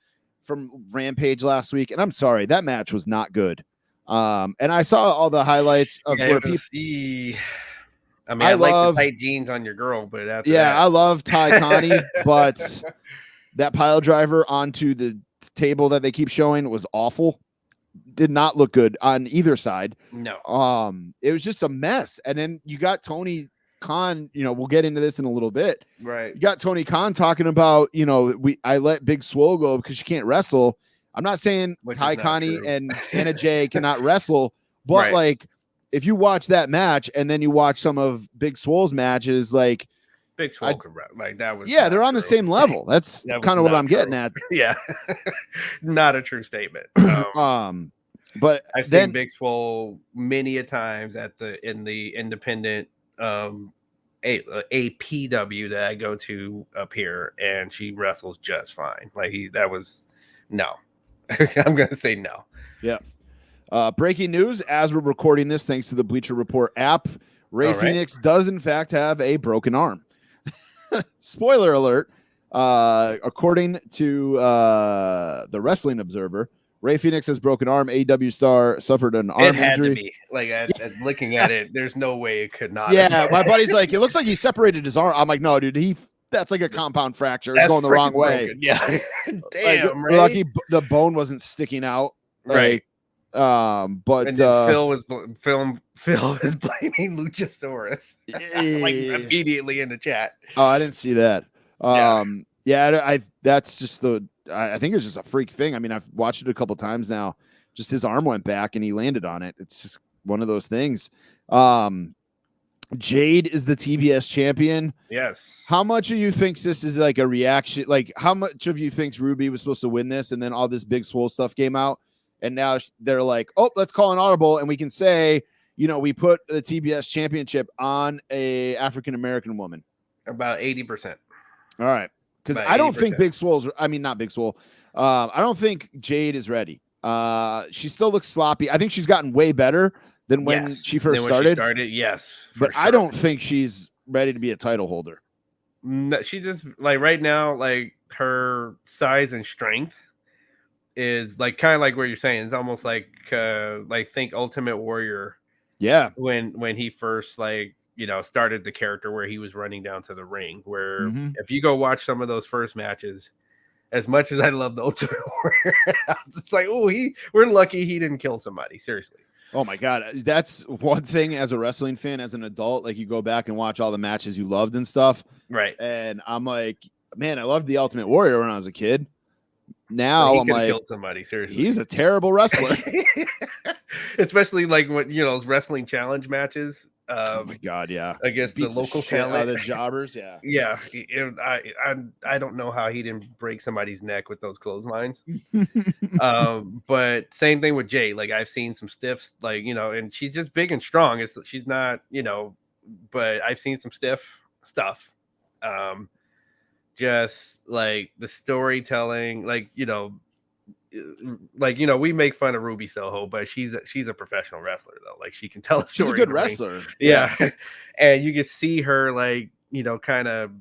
from Rampage last week, and I'm sorry, that match was not good. And I saw all the highlights of where people. I mean, I like the tight jeans on your girl, but after that. I love Ty Connie, but that pile driver onto the table that they keep showing was awful. Did not look good on either side. No. It was just a mess. And then you got Tony Khan, we'll get into this in a little bit. Right. You got Tony Khan talking about, I let Big Swole go because she can't wrestle. I'm not saying Ty Connie and Anna Jay cannot wrestle, but like if you watch that match and then you watch some of Big Swole's matches, like Big Swole, like that was they're on the same level. That's kind of what I'm getting at. Yeah. Not a true statement. But I've seen Big Swole many a times in the independent APW that I go to up here, and she wrestles just fine. Like no. I'm gonna say no. Yeah. Breaking news as we're recording this, thanks to the Bleacher Report app, Ray Phoenix does in fact have a broken arm. Spoiler alert. According to the Wrestling Observer, Ray Phoenix has broken arm. AEW star suffered an arm injury. It had to be. Like, looking at it, there's no way it could not. Yeah, my buddy's like, it looks like he separated his arm. I'm like, no, dude, that's like a compound fracture. It's going the wrong way. Broken. Yeah. Damn, Ray. Lucky the bone wasn't sticking out. Right. But and then Phil was blaming Luchasaurus like immediately in the chat. Oh, I didn't see that. That's just I think it's just a freak thing. I mean, I've watched it a couple times now. Just his arm went back and he landed on it. It's just one of those things. Jade is the TBS champion. Yes. How much of you thinks this is like a reaction? Like, how much of you thinks Ruby was supposed to win this, and then all this Big Swole stuff came out, and now they're like, oh, let's call an audible, and we can say, we put the TBS championship on a African American woman. About 80%. All right, because I don't think Big Swole's. I mean, not Big Swole. I don't think Jade is ready. She still looks sloppy. I think she's gotten way better than when she first started. Yes, but sure. I don't think she's ready to be a title holder. No, she just like right now, like her size and strength is like kind of like what you're saying. It's almost like think Ultimate Warrior. Yeah, when he first started the character where he was running down to the ring. Where if you go watch some of those first matches, as much as I love the Ultimate Warrior, it's like, we're lucky he didn't kill somebody. Seriously. Oh my God. That's one thing as a wrestling fan, as an adult, like you go back and watch all the matches you loved and stuff. Right. And I'm like, man, I loved the Ultimate Warrior when I was a kid. Now I'm like, killed somebody. Seriously. He's a terrible wrestler. Especially like when, those wrestling challenge matches. Oh my God. Yeah. Against the local talent. The jobbers. Yeah. Yeah. I don't know how he didn't break somebody's neck with those clotheslines. But same thing with Jay. Like I've seen some stiffs, and she's just big and strong. She's not, but I've seen some stiff stuff. Just like the storytelling, like we make fun of Ruby Soho, but she's a professional wrestler though. Like she can tell a story. She's a good wrestler. Yeah. And you can see her like, kind of,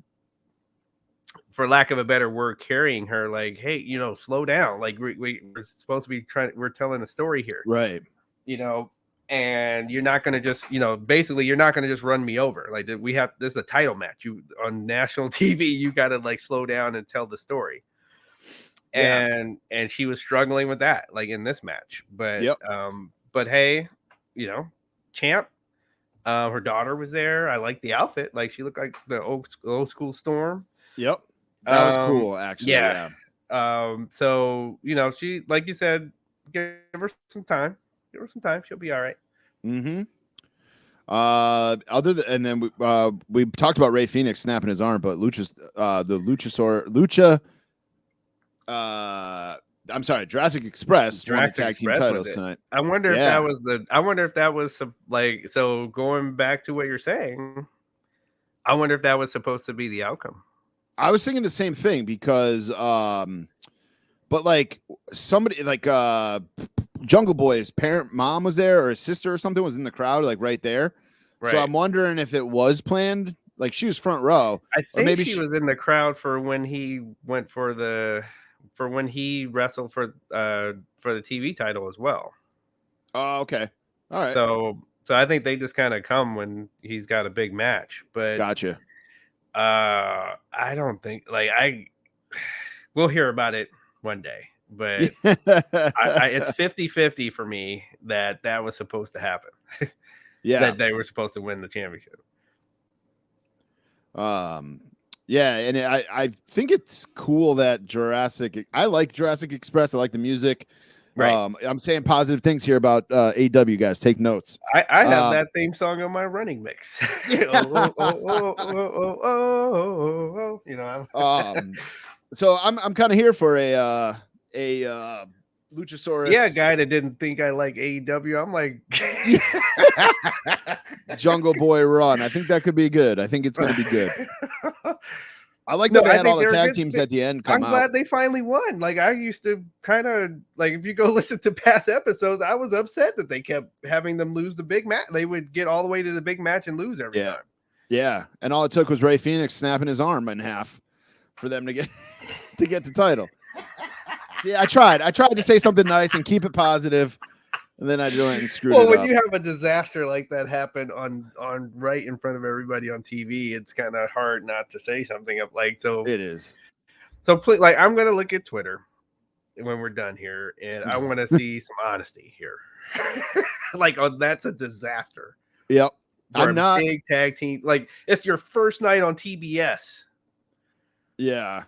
for lack of a better word, carrying her like, hey, slow down. Like we're supposed to be we're telling a story here. Right. And you're not going to just, basically you're not going to just run me over. Like this is a title match. You on national TV, you got to like slow down and tell the story. And she was struggling with that, like in this match. But but hey, champ. Her daughter was there. I liked the outfit. Like she looked like the old school Storm. Yep, that was cool. Actually, yeah. So she, like you said, give her some time. Give her some time. She'll be all right. Mm-hmm. And then we talked about Rey Fenix snapping his arm, but Jurassic Express won the tag team titles tonight. I wonder if that was I wonder if that was like, so going back to what you're saying, I wonder if that was supposed to be the outcome. I was thinking the same thing because but like somebody like Jungle Boy's mom was there, or his sister or something was in the crowd, like right there. Right. So I'm wondering if it was planned. Like she was front row. I think or maybe she was in the crowd for when he went for when he wrestled for the TV title as well. Oh, okay. All right. So I think they just kind of come when he's got a big match. But gotcha. I don't think we'll hear about it one day. But it's 50-50 for me that was supposed to happen. That they were supposed to win the championship. Yeah, and I think it's cool that I like Jurassic Express. I like the music. Right. I'm saying positive things here about AEW, guys. Take notes. I have that theme song on my running mix. So I'm kind of here for a Luchasaurus. Yeah, guy that didn't think I like AEW. I'm like Jungle Boy run. I think that could be good. I think it's going to be good. I like that they had all the tag teams at the end come out. I'm glad they finally won. Like I used to kind of like, if you go listen to past episodes, I was upset that they kept having them lose the big match. They would get all the way to the big match and lose every time. Yeah, and all it took was Rey Fenix snapping his arm in half for them to get the title. Yeah, I tried to say something nice and keep it positive, and then I went and screwed it up. Well, when you have a disaster like that happen on right in front of everybody on TV, it's kind of hard not to say something up like so. It is. So please, like, I'm gonna look at Twitter when we're done here, and I want to see some honesty here. Like, that's a disaster. Yep. I'm not big tag team. Like, it's your first night on TBS. Yeah.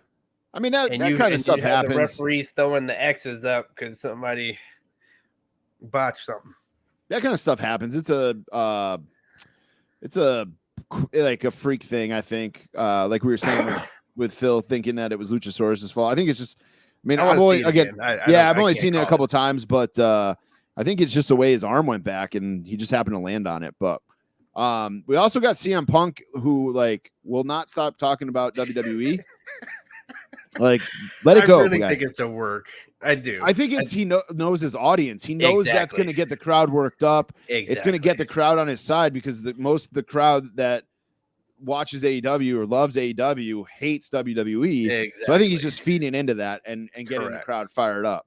I mean, that kind of stuff happens. The referees throwing the X's up because somebody botched something. That kind of stuff happens. It's a like a freak thing, I think. Like we were saying with Phil thinking that it was Luchasaurus' fault. I think it's just, I mean, I've only seen it a couple times, but I think it's just the way his arm went back and he just happened to land on it. But we also got CM Punk, who like will not stop talking about WWE. Like, let it go. I really think it's a work. I do. I think he knows his audience. He knows that's going to get the crowd worked up. Exactly. It's going to get the crowd on his side because most of the crowd that watches AEW or loves AEW hates WWE. Exactly. So I think he's just feeding into that and getting the crowd fired up.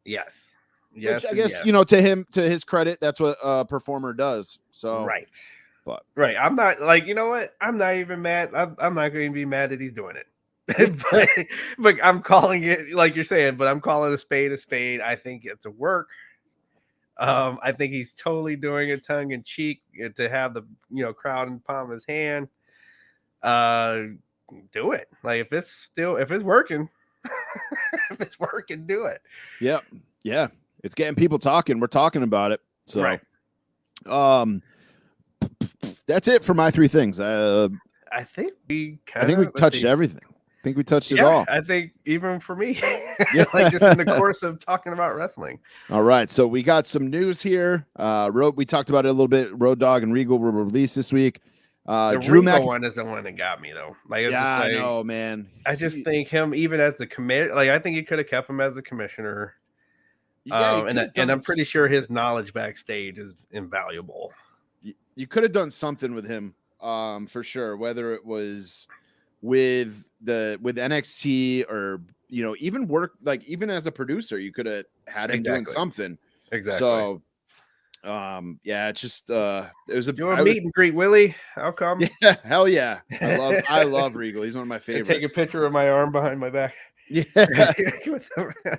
Yes. Yes. Which I guess, to his credit, that's what a performer does. So right. Right. I'm not like, you know what? I'm not even mad. I'm not going to be mad that he's doing it. but I'm calling it like you're saying, but I'm calling a spade a spade. I think it's a work. I think he's totally doing it tongue in cheek to have the crowd in the palm of his hand. Do it. Like if it's working, if it's working, do it. Yep. Yeah. It's getting people talking. We're talking about it. So right. That's it for my three things. I think we touched everything. I think we touched it all. I think even for me, like just in the course of talking about wrestling. All right. So we got some news here. We talked about it a little bit. Road Dogg and Regal were released this week. The Drew Regal one is the one that got me though. Like it's just I like know, man. I just think him even as the commit. Like I think you could have kept him as the commissioner. Yeah, you could have done And I'm pretty sure his something. knowledge backstage is invaluable. You could have done something with him, for sure. Whether it was with NXT or even work like even as a producer, you could have had him doing something. Exactly. So, yeah, it just it was a Do a meet and greet, Willie. I'll come. Yeah, hell yeah. I love Regal. He's one of my favorites. Take a picture of my arm behind my back. Yeah.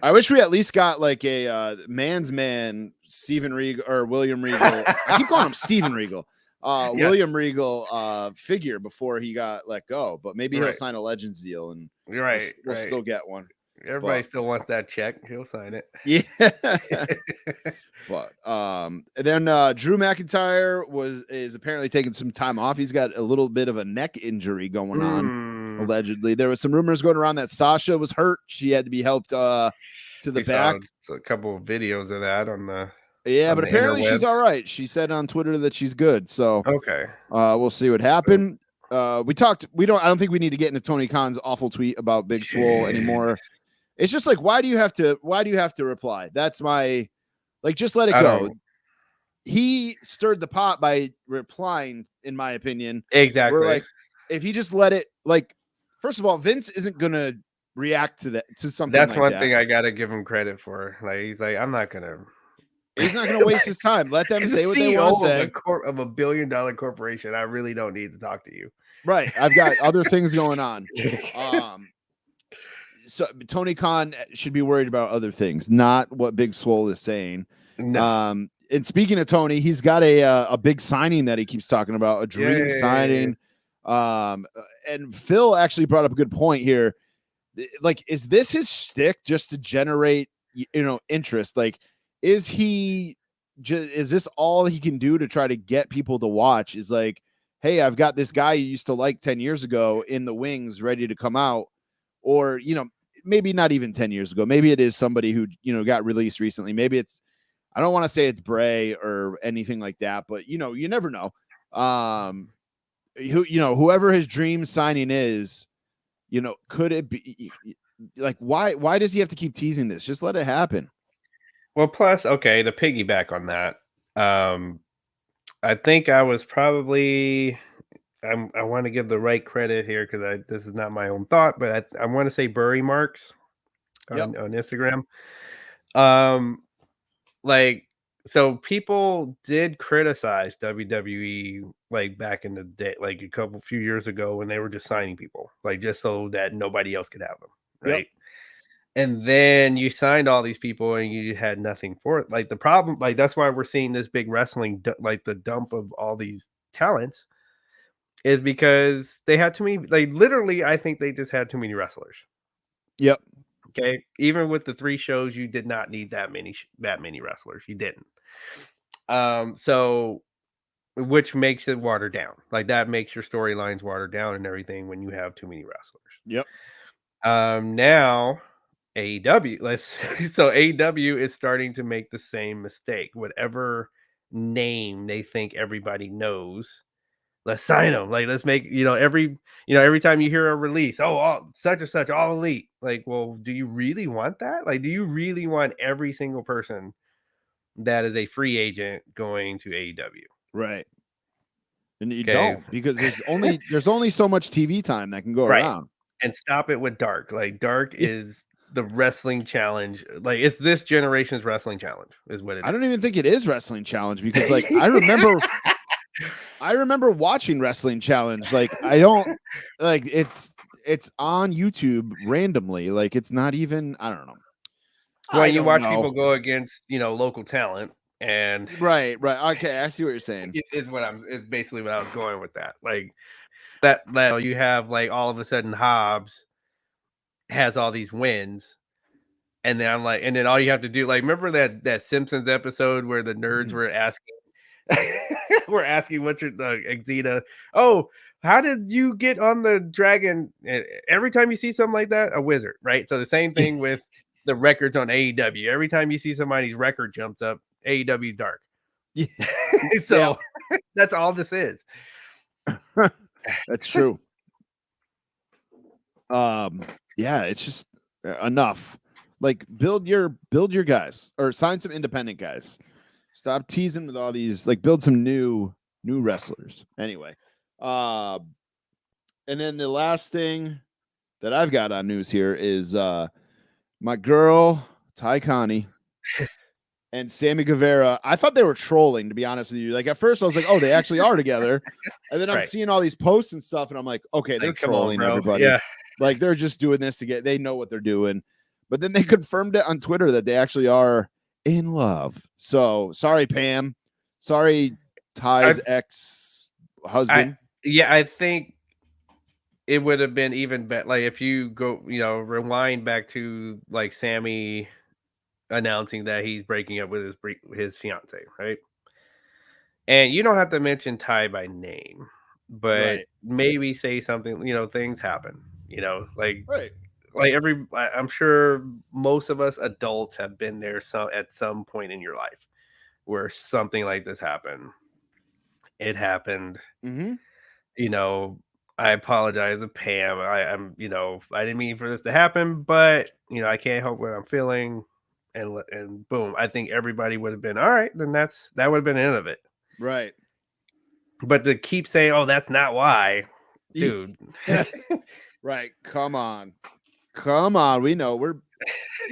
I wish we at least got like a man's man Steven Regal or William Regal. I keep calling him Steven Regal. Yes. William Regal figure before he got let go, but maybe he'll sign a Legends deal and we'll still get one. Everybody still wants that check. He'll sign it. Yeah. But and then Drew McIntyre is apparently taking some time off. He's got a little bit of a neck injury going on, allegedly. There was some rumors going around that Sasha was hurt. She had to be helped to the back. Saw a couple of videos of that on the but apparently she's all right. She said on Twitter that she's good. So okay, we'll see what happened. I don't think we need to get into Tony Khan's awful tweet about Big Swole anymore. It's just like, why do you have to reply? That's my, like, just let it go. He stirred the pot by replying, in my opinion. Exactly. We're like, if he just let it, like, first of all, Vince isn't gonna react to something. That's like one that. thing I gotta give him credit for. Like, he's like, he's not gonna waste his time. Let them say what they want to say. Of $1 billion corporation, I really don't need to talk to you. Right. I've got other things going on. So Tony Khan should be worried about other things, not what Big Swole is saying. No. And speaking of Tony, he's got a big signing that he keeps talking about, a dream signing. And Phil actually brought up a good point here. Like, is this his shtick just to generate, interest? Like, is this all he can do to try to get people to watch? Is like, hey, I've got this guy you used to like 10 years ago in the wings, ready to come out. Or, maybe not even 10 years ago. Maybe it is somebody who, got released recently. Maybe it's, I don't want to say it's Bray or anything like that, but you never know. Whoever his dream signing is, could it be like, why does he have to keep teasing this? Just let it happen. Well, plus, okay, to piggyback on that, I think I was probably, I want to give the right credit here because this is not my own thought, but I want to say Burry Marks on Instagram. Like, so people did criticize WWE like back in the day, like a few years ago when they were just signing people, like just so that nobody else could have them, right? Yep. And then you signed all these people and you had nothing for it. Like the problem, like that's why we're seeing this big wrestling, like the dump of all these talents, is because they had too many. Like literally, I think they just had too many wrestlers. Yep. Okay. Even with the 3 shows, you did not need that many wrestlers. You didn't. So, which makes it watered down. Like that makes your storylines watered down and everything when you have too many wrestlers. Yep. Now AEW, so AEW is starting to make the same mistake. Whatever name they think everybody knows, let's sign them. Like, let's make, every time you hear a release, such and such, all elite. Like, well, do you really want that? Like, do you really want every single person that is a free agent going to AEW? Right. And you don't, because there's only so much TV time that can go around. And stop it with Dark. Like, Dark is the wrestling challenge. Like, it's this generation's wrestling challenge is what it is. I don't even think it is wrestling challenge because, like, I remember watching Wrestling Challenge. Like, I don't like it's on YouTube randomly. Like, it's not even, I don't know. Well, you watch people go against, local talent and right. Okay, I see what you're saying. It's basically what I was going with that. Like that you have like all of a sudden Hobbs has all these wins. And then I'm like, and then all you have to do, like, remember that Simpsons episode where the nerds were asking we're asking what's your Exita? Oh, how did you get on the dragon? Every time you see something like that, a wizard, right? So the same thing with the records on AEW. Every time you see somebody's record jumps up, AEW Dark. So that's all this is. That's true. Yeah, it's just enough. Like build your guys or sign some independent guys. Stop teasing with all these. Like build some new wrestlers. Anyway, uh, and then the last thing that I've got on news here is my girl Ty Connie and Sammy Guevara. I thought they were trolling, to be honest with you. Like at first, I was like, "Oh, they actually are together," and then I'm Right. seeing all these posts and stuff, and I'm like, "Okay, they're Like, come on, trolling bro. everybody. Yeah. Like they're just doing this to get. They know what they're doing." But then they confirmed it on Twitter that they actually are in love. So sorry, Pam. Sorry, Ty's ex husband. I think it would have been even better. Like if you go, rewind back to like Sammy announcing that he's breaking up with his fiance, right? And you don't have to mention Ty by name, but Right. maybe say something. Things happen. Like Right. I'm sure most of us adults have been there at some point in your life where something like this happened. It happened. Mm-hmm. you know, I apologize to Pam. I didn't mean for this to happen, but I can't help what I'm feeling, and boom, I think everybody would have been all right. Then that would have been the end of it. Right. But to keep saying, "Oh, that's not why," dude. Right. Come on. We know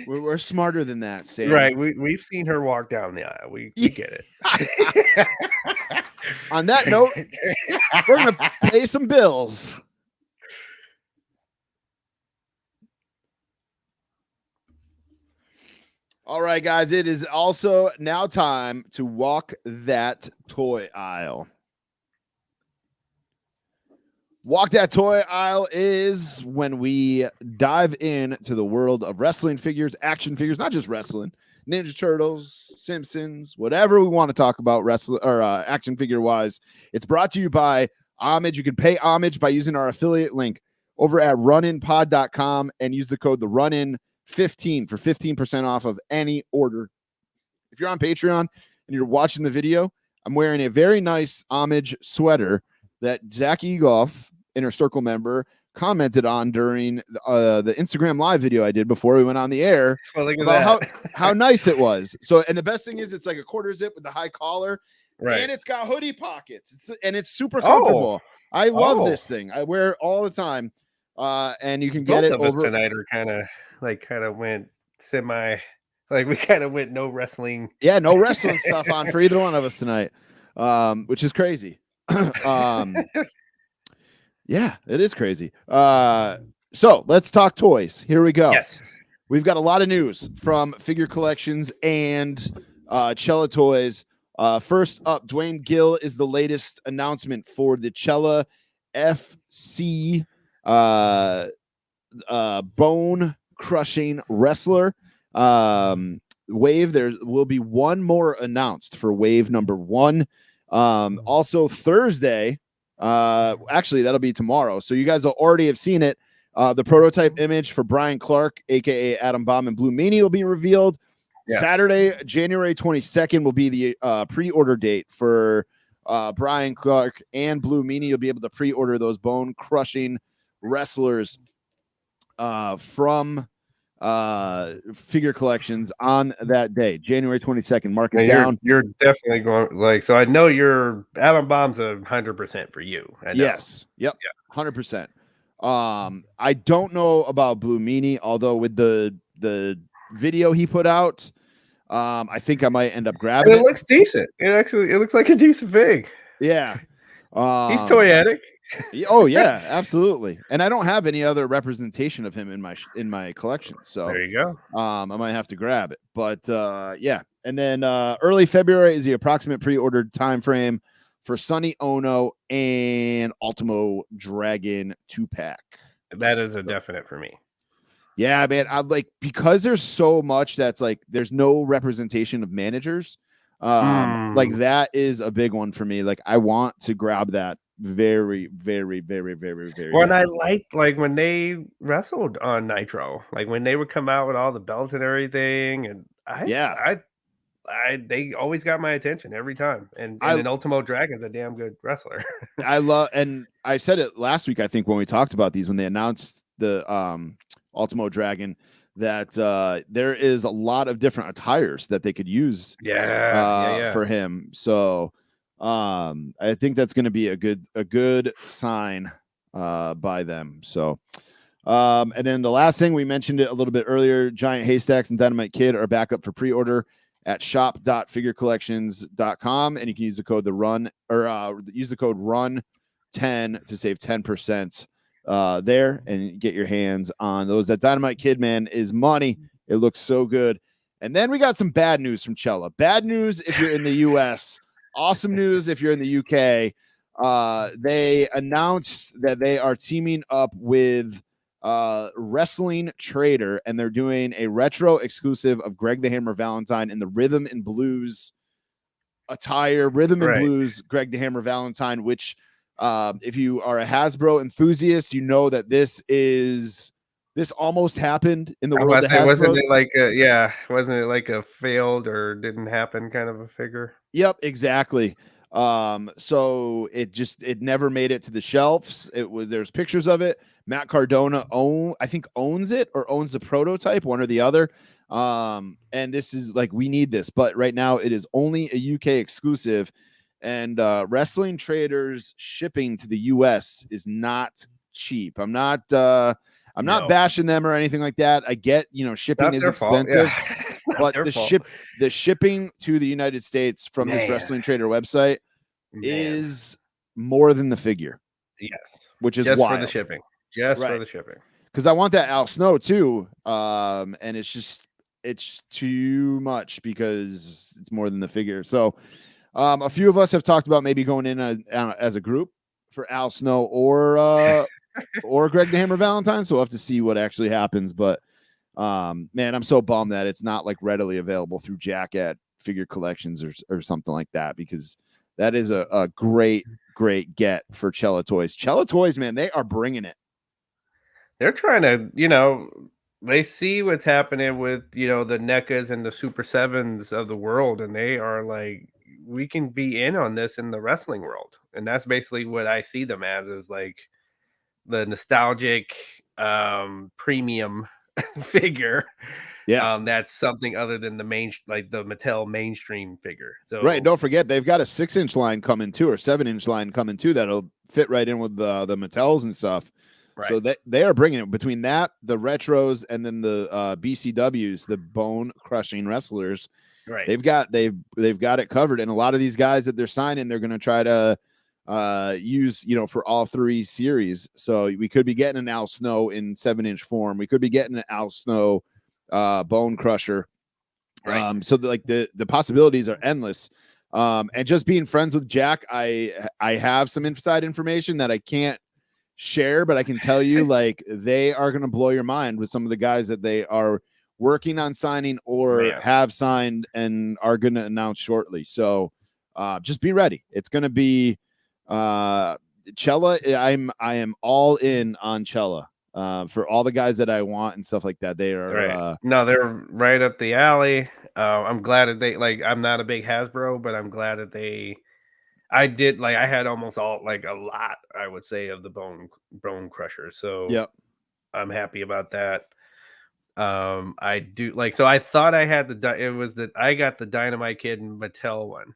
we're smarter than that, Sammy. Right? We've seen her walk down the aisle. We get it. On that note, we're gonna pay some bills. All right, guys, it is also now time to walk that toy aisle. Walk that toy aisle is when we dive into the world of wrestling figures, action figures, not just wrestling, Ninja Turtles, Simpsons, whatever we want to talk about wrestling or action figure wise. It's brought to you by Homage. You can pay homage by using our affiliate link over at runinpod.com and use the code the runin 15 for 15% off of any order. If you're on Patreon and you're watching the video, I'm wearing a very nice homage sweater that Zach Egoff, Inner Circle member, commented on during the Instagram live video I did before we went on the air about how nice it was. So, and the best thing is it's like a quarter zip with the high collar, Right. and it's got hoodie pockets. It's super comfortable. I love this thing. I wear it all the time. And you can get it over tonight are kind of went semi, like we kind of went no wrestling. Yeah, no wrestling stuff on for either one of us tonight, which is crazy. Yeah, it is crazy. So let's talk toys. Here we go. Yes. We've got a lot of news from Figure Collections and Chella Toys. First up, Dwayne Gill is the latest announcement for the Chella FC bone crushing wrestler. Wave, there will be one more announced for wave number 1. Also Thursday, actually that'll be tomorrow, so you guys will already have seen it. The prototype image for Brian Clark, aka Adam Bomb and Blue Meanie, will be revealed. Yes. Saturday, January 22nd will be the pre-order date for Brian Clark and Blue Meanie. You'll be able to pre-order those bone crushing wrestlers from Figure Collections on that day, January 22nd. Mark it down. You're definitely going so I know your Adam Bomb's 100% for you. Yes. Yep. Yeah. 100%. I don't know about Blue Meanie, although with the video he put out, I think I might end up grabbing it. It looks decent. It looks like a decent fig. Yeah. He's toyetic. Oh yeah, absolutely. And I don't have any other representation of him in my collection, so there you go. I might have to grab it. But yeah, and then early February is the approximate pre-ordered time frame for Sonny Ono and Ultimo Dragon 2-pack. That is a definite for me. Yeah, man. I like, because there's so much that's like there's no representation of managers. Like that is a big one for me. Like I want to grab that very, very, very, very, very. Well, and I liked like when they wrestled on Nitro, like when they would come out with all the belts and everything, and I they always got my attention every time. And I an Ultimo Dragon's a damn good wrestler. I love, and I said it last week, I think, when we talked about these, when they announced the Ultimo Dragon, that there is a lot of different attires that they could use Yeah. for him. So I think that's going to be a good sign by them. So and then the last thing, we mentioned it a little bit earlier, Giant Haystacks and Dynamite Kid are back up for pre-order at shop.figurecollections.com, and you can use the code RUN10 to save 10% there and get your hands on those. That Dynamite Kid, man, is money. It looks so good. And then we got some bad news from Chella. Bad news if you're in the US, awesome news if you're in the UK. They announced that they are teaming up with Wrestling Trader, and they're doing a retro exclusive of Greg the Hammer Valentine in the Rhythm and Blues attire. Rhythm and Blues Greg the Hammer Valentine, which if you are a Hasbro enthusiast, you know that this almost happened in the world of Hasbro. Wasn't it like a failed or didn't happen kind of a figure? Yep, exactly. So it never made it to the shelves. There's pictures of it. Matt Cardona owns it or owns the prototype, one or the other. And this is like, we need this, but right now it is only a UK exclusive, and Wrestling Traders shipping to the US is not cheap. I'm not bashing them or anything like that. I get, shipping is expensive. But the shipping to the United States from this Wrestling Trader website is more than the figure. Yes. Which is just wild. For the shipping. Just for the shipping. Because I want that Al Snow too. And it's too much because it's more than the figure. So a few of us have talked about maybe going in as a group for Al Snow or Greg the Hammer Valentine. So we'll have to see what actually happens. But man, I'm so bummed that it's not like readily available through Jack at Figure Collections or something like that, because that is a great get for Chella Toys. Chella Toys, man, they are bringing it. They're trying to, they see what's happening with, the NECAs and the Super Sevens of the world, and they are like, we can be in on this in the wrestling world. And that's basically what I see them as, is like the nostalgic premium figure. That's something other than the Mattel mainstream figure. So right, don't forget they've got a 6-inch line coming too, or 7-inch line coming too, that'll fit right in with the Mattels and stuff. Right. So they are bringing it between that, the retros, and then the BCWs, the bone crushing wrestlers. Right, they've got it covered, and a lot of these guys that they're signing, they're going to try to use for all 3 series. So we could be getting an Al Snow in 7-inch form. We could be getting an Al Snow bone crusher. Right. So the possibilities are endless. And just being friends with Jack, I have some inside information that I can't share, but I can tell you like they are going to blow your mind with some of the guys that they are working on signing or have signed and are going to announce shortly. So just be ready. It's going to be Chella. I am all in on Chella for all the guys that I want and stuff like that. They are no, they're right up the alley. I'm glad that I'm not a big Hasbro, but I'm glad that I had almost all, a lot, I would say, of the bone crushers. So I'm happy about that. I do so I thought I had I got the Dynamite Kid and Mattel one.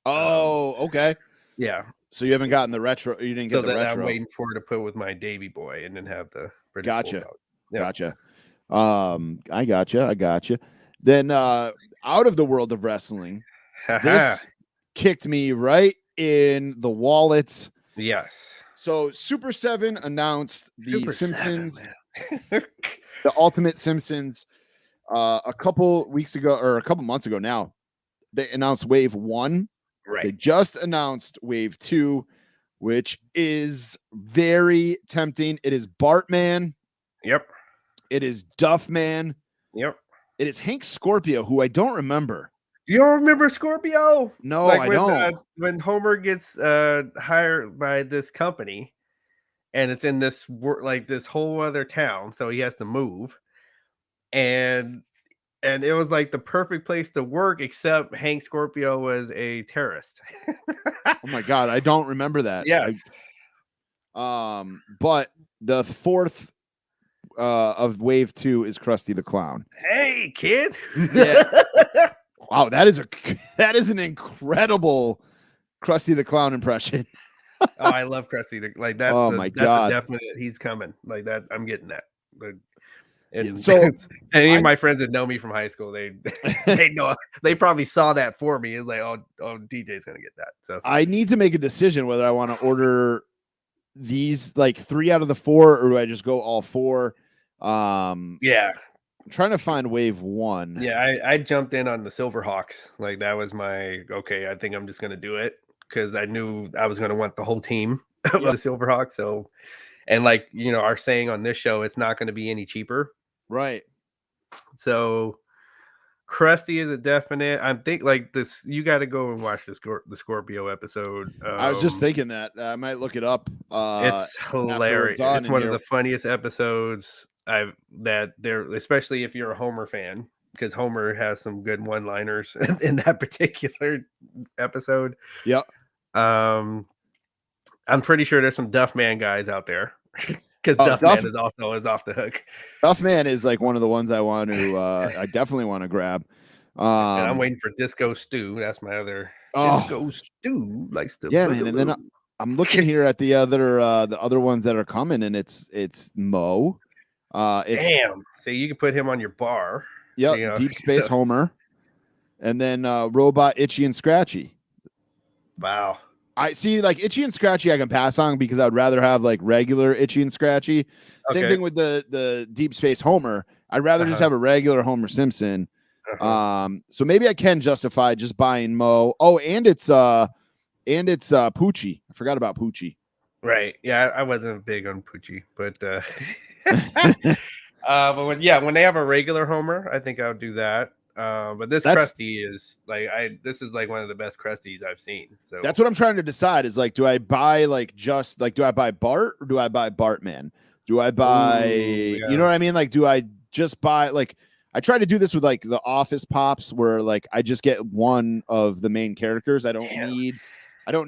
Oh, okay. Yeah. So you haven't gotten the retro. You didn't get the retro. I'm waiting for it to put with my Davy Boy and then have the British Gotcha. Bulldog. Gotcha. I gotcha. Then out of the world of wrestling, this kicked me right in the wallet. Yes. So Super 7 announced the Simpsons, the Ultimate Simpsons, a couple weeks ago, or a couple months ago now. They announced Wave 1. Right. They just announced Wave 2, which is very tempting. It is Bartman. Yep. It is Duffman. Yep. It is Hank Scorpio, who I don't remember. You don't remember Scorpio? No, I don't. When Homer gets hired by this company, and it's in this this whole other town, so he has to move, and And it was like the perfect place to work, except Hank Scorpio was a terrorist. Oh my god, I don't remember that. Yes. But the fourth of wave 2 is Krusty the Clown. Hey, kids. Yeah. Wow, that is an incredible Krusty the Clown impression. Oh, I love Krusty. Like that's Oh a my that's god. a definite. He's coming. Like that. I'm getting that. But, and So any of my friends that know me from high school, they know they probably saw that for me. It's like, oh, DJ's gonna get that. So I need to make a decision whether I want to order these like 3 out of the 4 or do I just go all 4. Yeah, I'm trying to find wave 1. yeah. I jumped in on the Silverhawks. Like that was my okay. I think I'm just gonna do it because I knew I was gonna want the whole team of the Silverhawks. So, and like our saying on this show, it's not going to be any cheaper. Right. So Krusty is a definite. I'm think like this. You got to go and watch the Scorpio episode. I was just thinking that I might look it up. It's hilarious. It's one of the funniest episodes especially if you're a Homer fan, because Homer has some good one-liners in that particular episode. Yep. I'm pretty sure there's some Duffman guys out there. Because Duffman is off the hook. Duffman is like one of the ones I want to. I definitely want to grab. And I'm waiting for Disco Stew. That's my other Disco Stew likes to. Yeah, man. And then I'm looking here at the other ones that are coming, and it's Mo. Damn. So you can put him on your bar. Yep. Deep Space Homer, and then Robot Itchy and Scratchy. Wow. I see, like Itchy and Scratchy, I can pass on because I would rather have like regular Itchy and Scratchy. Same thing with the Deep Space Homer. I'd rather just have a regular Homer Simpson. So maybe I can justify just buying Mo. Oh, and it's Poochie. I forgot about Poochie. Right. Yeah, I wasn't big on Poochie, but but when they have a regular Homer, I think I'll do that. But this Krusty is like this is like one of the best Krusties I've seen. So that's what I'm trying to decide is like, do I buy do I buy Bart or do I buy Bartman? Do I buy you know what I mean? Like, do I just buy like I try to do this with like the Office Pops where like I just get one of the main characters. I don't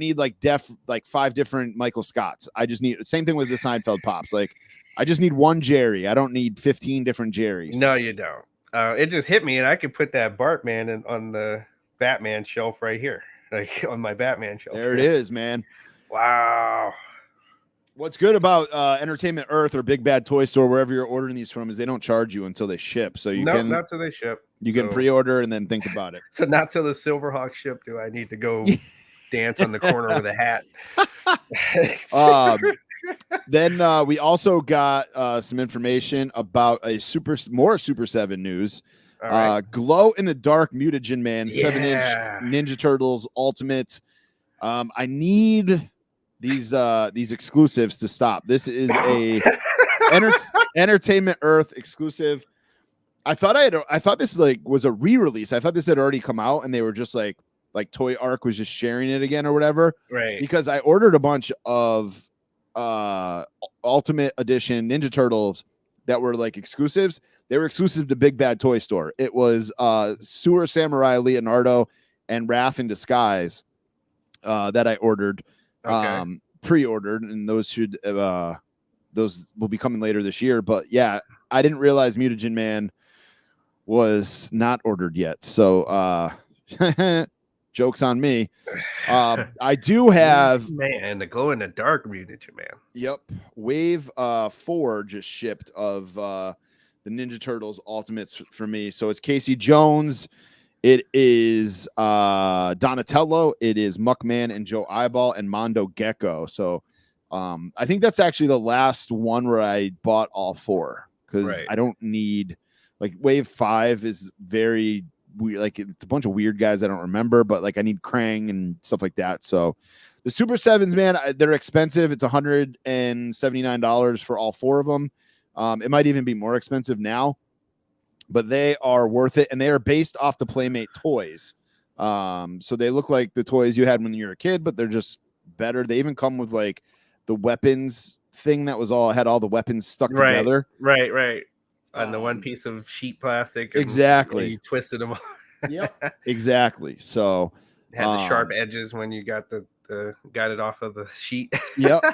need like 5 different Michael Scotts. I just need same thing with the Seinfeld Pops. Like I just need one Jerry. I don't need 15 different Jerrys. No, you don't. It just hit me, and I could put that Bartman on the Batman shelf right here, like on my Batman shelf. There it is, man. Wow. What's good about Entertainment Earth or Big Bad Toy Store, wherever you're ordering these from, is they don't charge you until they ship. So you can not till they ship. You can pre-order and then think about it. So not till the Silverhawk ship do I need to go dance on the corner with a hat. Then we also got some information about more Super 7 news. Right. Glow in the Dark Mutagen Man 7-inch Ninja Turtles Ultimate. I need these exclusives to stop. This is a Entertainment Earth exclusive. I thought this was a re-release. I thought this had already come out and they were just like Toy Arc was just sharing it again or whatever. Right. Because I ordered a bunch of Ultimate Edition Ninja Turtles that were like exclusives. They were exclusive to Big Bad Toy Store. It was Sewer Samurai Leonardo and Raph in Disguise that I ordered, pre-ordered, and those will be coming later this year. But yeah, I didn't realize Mutagen Man was not ordered yet. So joke's on me. I do have the glow in the dark Mutagen Man. Yep. Wave 4 just shipped of the Ninja Turtles Ultimates for me. So it's Casey Jones, it is Donatello, it is Muckman and Joe Eyeball and Mondo Gecko. So I think that's actually the last one where I bought all 4 because I don't need like Wave 5 is very weird. Like it's a bunch of weird guys I don't remember, but like I need Krang and stuff like that. So the Super 7s, man, they're expensive. It's $179 for all 4 of them. It might even be more expensive now, but they are worth it. And they are based off the Playmate toys. So they look like the toys you had when you were a kid, but they're just better. They even come with like the weapons thing that had all the weapons stuck together. Right. on the one piece of sheet plastic. And Exactly. you twisted them. Yep. Exactly. So had the sharp edges when you got got it off of the sheet. Yep.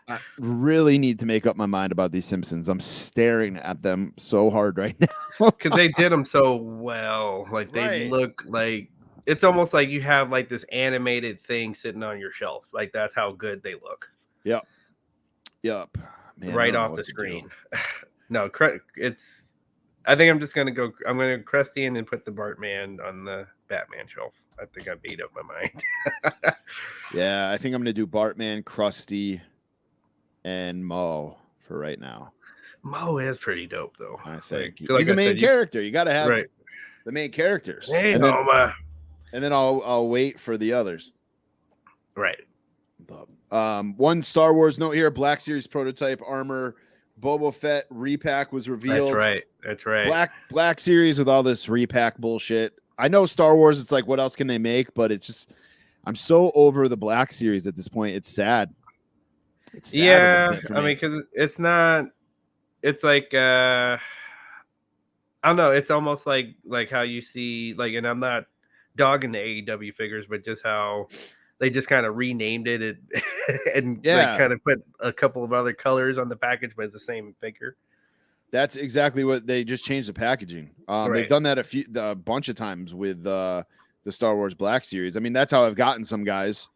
I really need to make up my mind about these Simpsons. I'm staring at them so hard right now. Because they did them so well. Like they look like it's almost like you have like this animated thing sitting on your shelf. Like that's how good they look. Yep. Yep. Man, right off the screen. No, it's. I think I'm just gonna go. I'm gonna Krusty and put the Bartman on the Batman shelf. I think I made up my mind. Yeah, I think I'm gonna do Bartman, Krusty, and Mo for right now. Mo is pretty dope, though. I think like he's a main character. You got to have the main characters, hey, and then I'll wait for the others. Right. One Star Wars note here: Black Series prototype armor, Boba Fett repack was revealed. That's right. Black Series with all this repack bullshit. I know Star Wars. It's like, what else can they make? But it's just, I'm so over the Black Series at this point. It's sad. It's sad. Yeah, I mean, because it's not. It's like I don't know. It's almost like how you see and I'm not dogging the AEW figures, but just how they just kind of renamed it and kind of put a couple of other colors on the package, but it's the same figure. That's exactly what they just changed the packaging. They've done that a bunch of times with the Star Wars Black Series. I mean, that's how I've gotten some guys,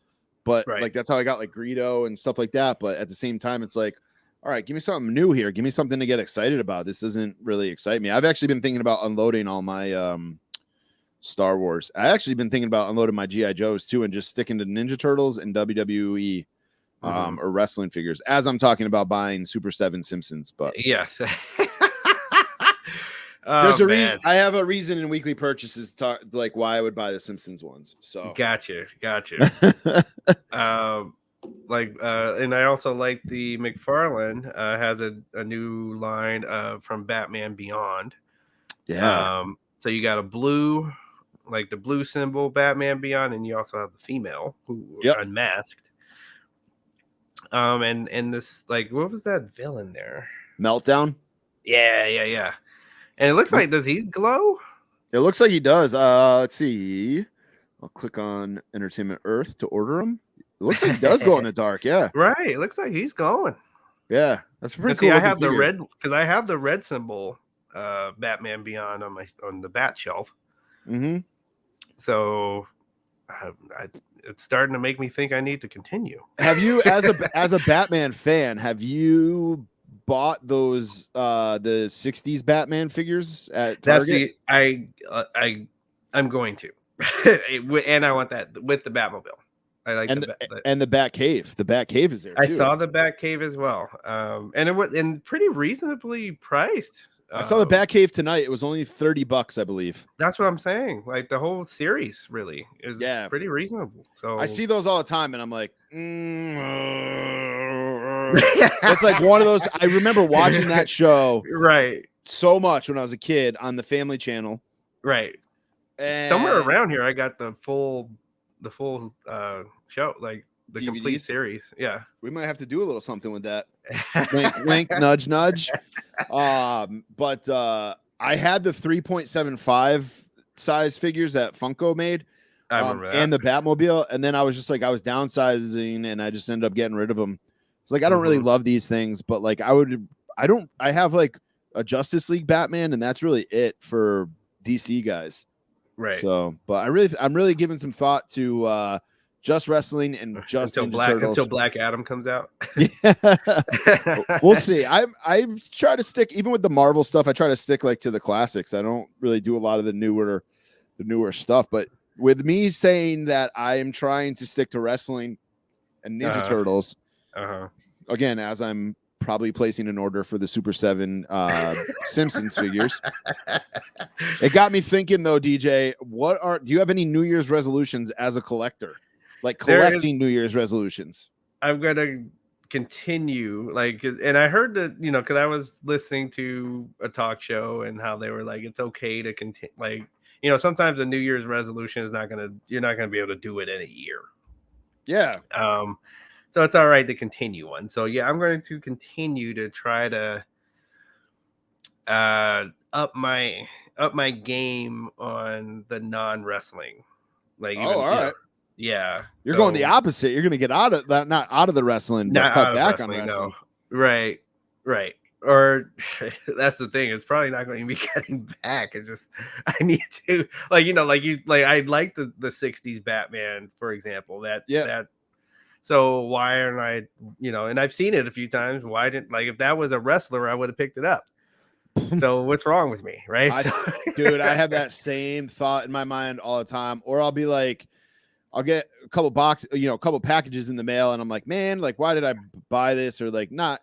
but that's how I got like Greedo and stuff like that. But at the same time, it's like, all right, give me something new here. Give me something to get excited about. This doesn't really excite me. I've actually been thinking about unloading all my Star Wars. I actually been thinking about unloading my GI Joes too, and just sticking to Ninja Turtles and WWE or wrestling figures. As I'm talking about buying Super 7 Simpsons, but yes, there's a reason. I have a reason in weekly purchases to talk, like why I would buy the Simpsons ones. So gotcha. And I also like the McFarlane has a new line from Batman Beyond. Yeah. So you got a blue, like the blue symbol Batman Beyond, and you also have the female who unmasked. And this, like, what was that villain there? Meltdown. Yeah. And it looks like, does he glow? It looks like he does. Let's see. I'll click on Entertainment Earth to order him. It looks like he does go in the dark. Yeah. Right. It looks like he's glowing. Yeah, that's pretty cool. I have the red because I have the red symbol, Batman Beyond on the bat shelf. Mm-hmm. So, it's starting to make me think I need to continue. Have you, as a Batman fan, have you bought those the 60s Batman figures at Target? I'm going to, and I want that with the Batmobile. I like and the Bat Cave. The Bat Cave is there. I saw the Bat Cave as well, and it was pretty reasonably priced. I saw the Bat Cave tonight. It was only $30, I believe. That's what I'm saying. Like the whole series really is pretty reasonable. So I see those all the time, and I'm like, it's like one of those. I remember watching that show so much when I was a kid on the Family Channel. Right. And somewhere around here, I got the full show, like the DVDs? Complete series. Yeah, we might have to do a little something with that. Wink, wink, nudge, nudge. But I had the 3.75 size figures that Funko made, I remember that. And the Batmobile, and then I was just like, I was downsizing, and I just ended up getting rid of them. It's like I don't really love these things, but like I have like a Justice League Batman, and that's really it for DC guys. Right. So, but I'm really giving some thought to just wrestling and just until Black Adam comes out. Yeah. We'll see. I try to stick, even with the Marvel stuff, I try to stick like to the classics. I don't really do a lot of the newer stuff, but with me saying that I am trying to stick to wrestling and Ninja Turtles, again, as I'm probably placing an order for the Super 7 Simpsons figures. It got me thinking though, DJ, do you have any New Year's resolutions as a collector? Like collecting New Year's resolutions? I'm going to continue, and I heard that, because I was listening to a talk show and how they were like, it's okay to continue, sometimes a New Year's resolution you're not going to be able to do it in a year. Yeah. So it's all right to continue one. So yeah, I'm going to continue to try to up my game on the non-wrestling. Like Oh, even, all right. yeah. You're going the So opposite. You're going to get out of that, not out of the wrestling, but not cut out of back on wrestling, no. wrestling. Right. Right. Or that's the thing. It's probably not going to be getting back. It's just I need to like I like the 60s Batman, for example. Yeah. That so why aren't I, and I've seen it a few times. Why didn't like if that was a wrestler, I would have picked it up. So what's wrong with me, right? Dude, I have that same thought in my mind all the time. Or I'll be like, I'll get a couple boxes, a couple packages in the mail, and I'm like, man, like, why did I buy this? Or like, not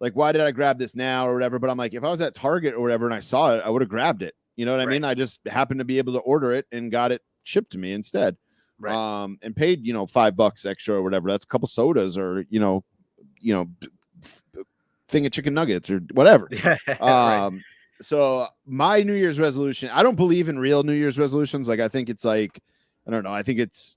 like, why did I grab this now or whatever? But I'm like, if I was at Target or whatever and I saw it, I would have grabbed it. You know what I mean? I just happened to be able to order it and got it shipped to me instead. Right. And paid, $5 extra or whatever. That's a couple sodas or, thing of chicken nuggets or whatever. Right. So my New Year's resolution, I don't believe in real New Year's resolutions. Like, I think it's like, I don't know. I think it's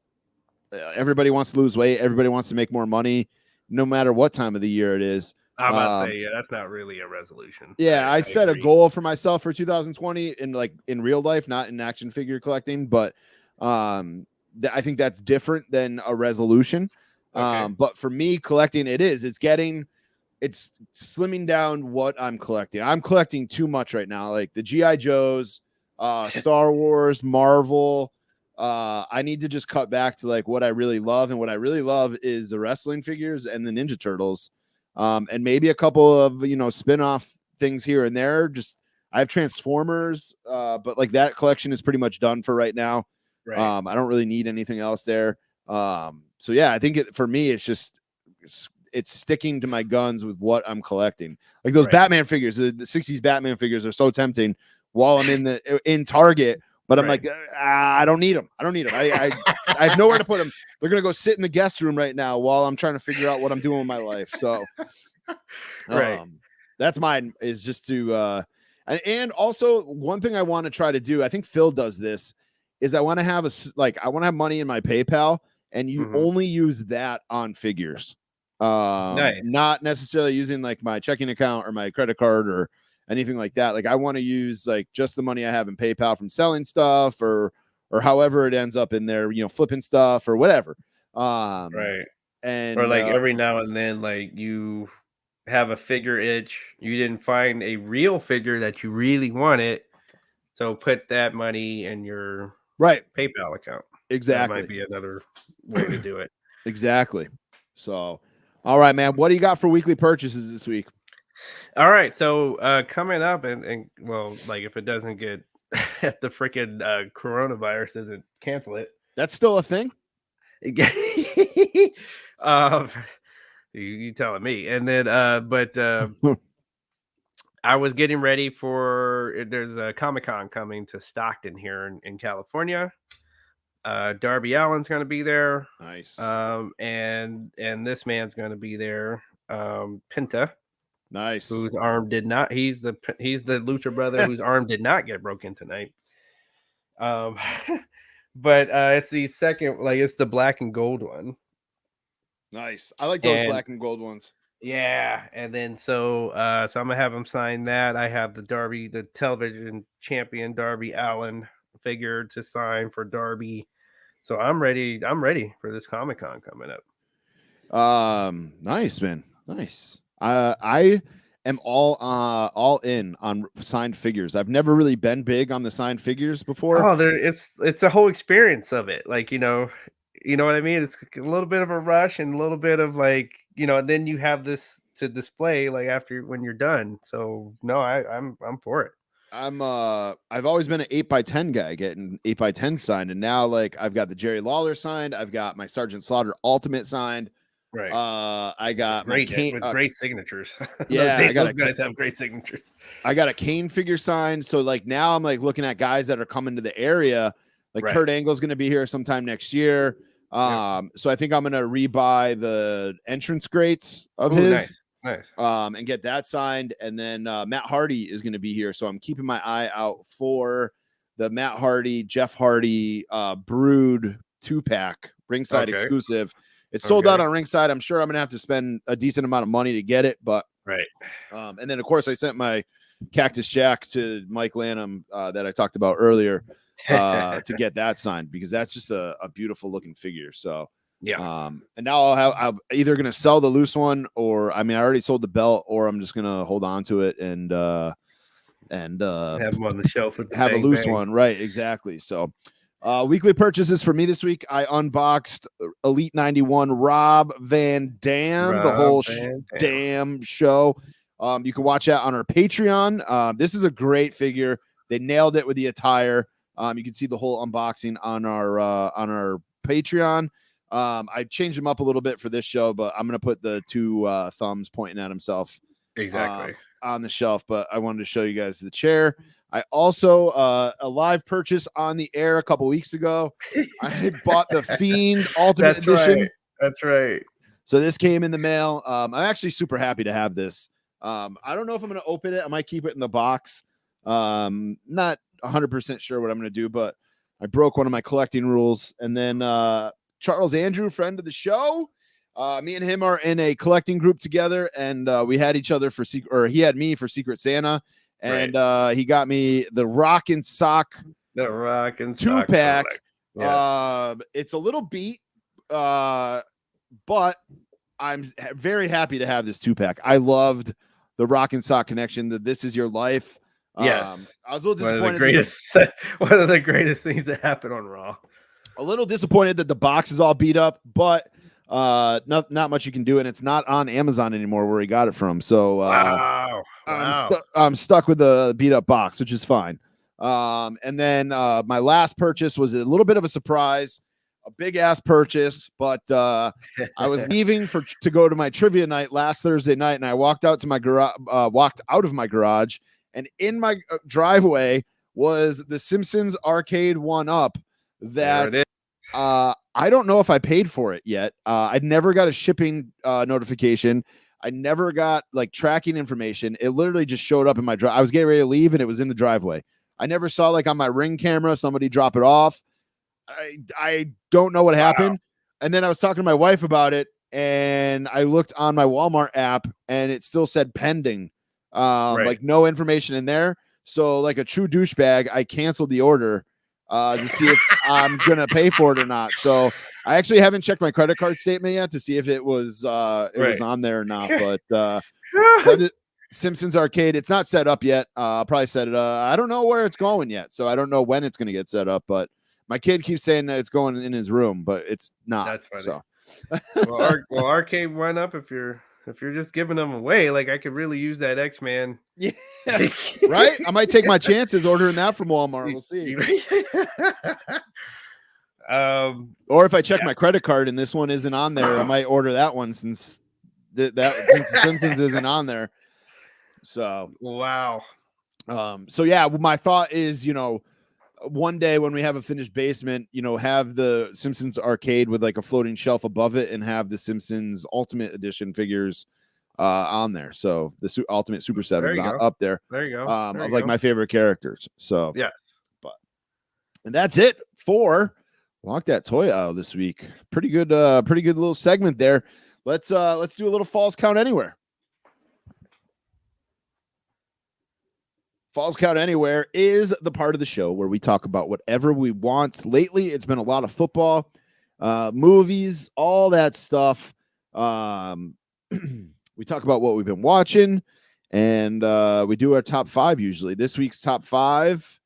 everybody wants to lose weight. Everybody wants to make more money, no matter what time of the year it is. I'm about to say, yeah, that's not really a resolution. Yeah, I set a agree. goal for myself for 2020 in like in real life, not in action figure collecting, but I think that's different than a resolution. Okay. But for me, collecting it's slimming down what I'm collecting. I'm collecting too much right now, like the GI Joes, Star Wars, Marvel. I need to just cut back to like what I really love, and what I really love is the wrestling figures and the Ninja Turtles, and maybe a couple of spin-off things here and there. Just I have Transformers, but like that collection is pretty much done for right now. Right. I don't really need anything else there. So yeah, I think for me, it's just it's sticking to my guns with what I'm collecting. Like those Batman figures, the 60s Batman figures are so tempting while I'm in Target, but I'm like, I don't need them. I have nowhere to put them. They're going to go sit in the guest room right now while I'm trying to figure out what I'm doing with my life. So that's mine, is just to, and also one thing I want to try to do, I think Phil does this, is I want to have I want to have money in my PayPal, and you only use that on figures. Nice. Not necessarily using like my checking account or my credit card or anything like that. Like I want to use like just the money I have in PayPal from selling stuff or however it ends up in there, flipping stuff or whatever. Right. And Or like every now and then, like you have a figure itch, you didn't find a real figure that you really wanted, so put that money in your PayPal account. Exactly. That might be another way to do it. Exactly. So, all right, man. What do you got for weekly purchases this week? All right. So coming up and well, like if it doesn't get if the freaking coronavirus doesn't cancel it. That's still a thing? You telling me. And then but I was getting ready for there's a Comic-Con coming to Stockton here in California. Darby Allin's going to be there. Nice. And this man's going to be there. Penta. Nice. Whose arm did not. He's the Lucha brother whose arm did not get broken tonight. But it's the second, like it's the black and gold one. Nice. I like those black and gold ones. Yeah, and then so I'm gonna have him sign that. I have the television champion Darby Allin figure to sign for Darby. So I'm ready. I'm ready for this Comic-Con coming up. Nice, man. Nice. I am all in on signed figures. I've never really been big on the signed figures before. Oh, it's a whole experience of it. Like, you know what I mean? It's a little bit of a rush and a little bit of like, and then you have this to display like after when you're done. So no, I'm for it. I've always been an 8x10 guy, getting 8x10 signed, and now like I've got the Jerry Lawler signed, I've got my Sergeant Slaughter Ultimate signed. Right. I got great signatures. Yeah, those guys have great signatures. I got a Kane figure signed. So like now I'm like looking at guys that are coming to the area. Like Kurt Angle's going to be here sometime next year. So I think I'm going to rebuy the entrance grates of his. Nice. And get that signed. And then Matt Hardy is going to be here. So I'm keeping my eye out for the Matt Hardy, Jeff Hardy Brood 2-pack ringside exclusive. It's sold out on ringside. I'm sure I'm going to have to spend a decent amount of money to get it, but and then of course I sent my Cactus Jack to Mike Lanham that I talked about earlier to get that signed, because that's just a beautiful looking figure. So Yeah. And now I'm either gonna sell the loose one, or I already sold the belt, or I'm just gonna hold on to it and have them on the shelf with the have bang, a loose bang. one. Right, exactly. So weekly purchases for me this week. I unboxed Elite 91 Rob Van Dam, the whole damn show. You can watch that on our Patreon. This is a great figure. They nailed it with the attire. You can see the whole unboxing on our Patreon. I changed him up a little bit for this show, but I'm going to put the two thumbs pointing at himself Exactly. on the shelf. But I wanted to show you guys the chair. I also a live purchase on the air a couple weeks ago. I bought the Fiend Ultimate Edition. Right. That's right. So this came in the mail. I'm actually super happy to have this. I don't know if I'm going to open it. I might keep it in the box. Not 100% sure what I'm going to do, but I broke one of my collecting rules. And then Charles Andrew, friend of the show, me and him are in a collecting group together, and we had each other for secret, or he had me for Secret Santa, and he got me the Rock and Sock 2-pack. Yes. It's a little beat, but I'm very happy to have this 2-pack. I loved the Rock and Sock connection. The This Is Your Life. Yes. I was a little disappointed. One of the greatest things that happened on Raw. A little disappointed that the box is all beat up, but not much you can do, and it's not on Amazon anymore where he got it from. So Wow. I'm stuck with the beat up box, which is fine. And then my last purchase was a little bit of a surprise, a big ass purchase, but I was leaving to go to my trivia night last Thursday night, and I walked out to my garage, walked out of my garage, and in my driveway was the Simpsons arcade 1-up that I don't know if I paid for it yet. I never got a shipping notification. I never got like tracking information. It literally just showed up in my drive. I was getting ready to leave, and it was in the driveway. I never saw like on my Ring camera somebody drop it off. I don't know what happened. And then I was talking to my wife about it, and I looked on my Walmart app, and it still said pending. Like no information in there. So like a true douchebag, I canceled the order to see if I'm gonna pay for it or not. So I actually haven't checked my credit card statement yet to see if it was was on there or not. But Simpsons Arcade, it's not set up yet. I'll probably set it up. I don't know where it's going yet, so I don't know when it's gonna get set up. But my kid keeps saying that it's going in his room, but it's not. That's funny. So well, Arcade went up if you're just giving them away. Like I could really use that X-Man. Yeah. Right? I might take my chances ordering that from Walmart. We'll see. Or if I check my credit card and this one isn't on there, I might order that one since since Simpsons isn't on there. So wow. So yeah, my thought is, one day when we have a finished basement, have the Simpsons arcade with like a floating shelf above it, and have the Simpsons Ultimate Edition figures on there. So the Ultimate Super 7's up there. There you go. Of like my favorite characters. So yes. And that's it for Walk That Toy Aisle this week. Pretty good little segment there. Let's do a little Falls Count Anywhere. Falls Count Anywhere is the part of the show where we talk about whatever we want. Lately, it's been a lot of football, movies, all that stuff. We talk about what we've been watching, and we do our top 5 usually. This week's top 5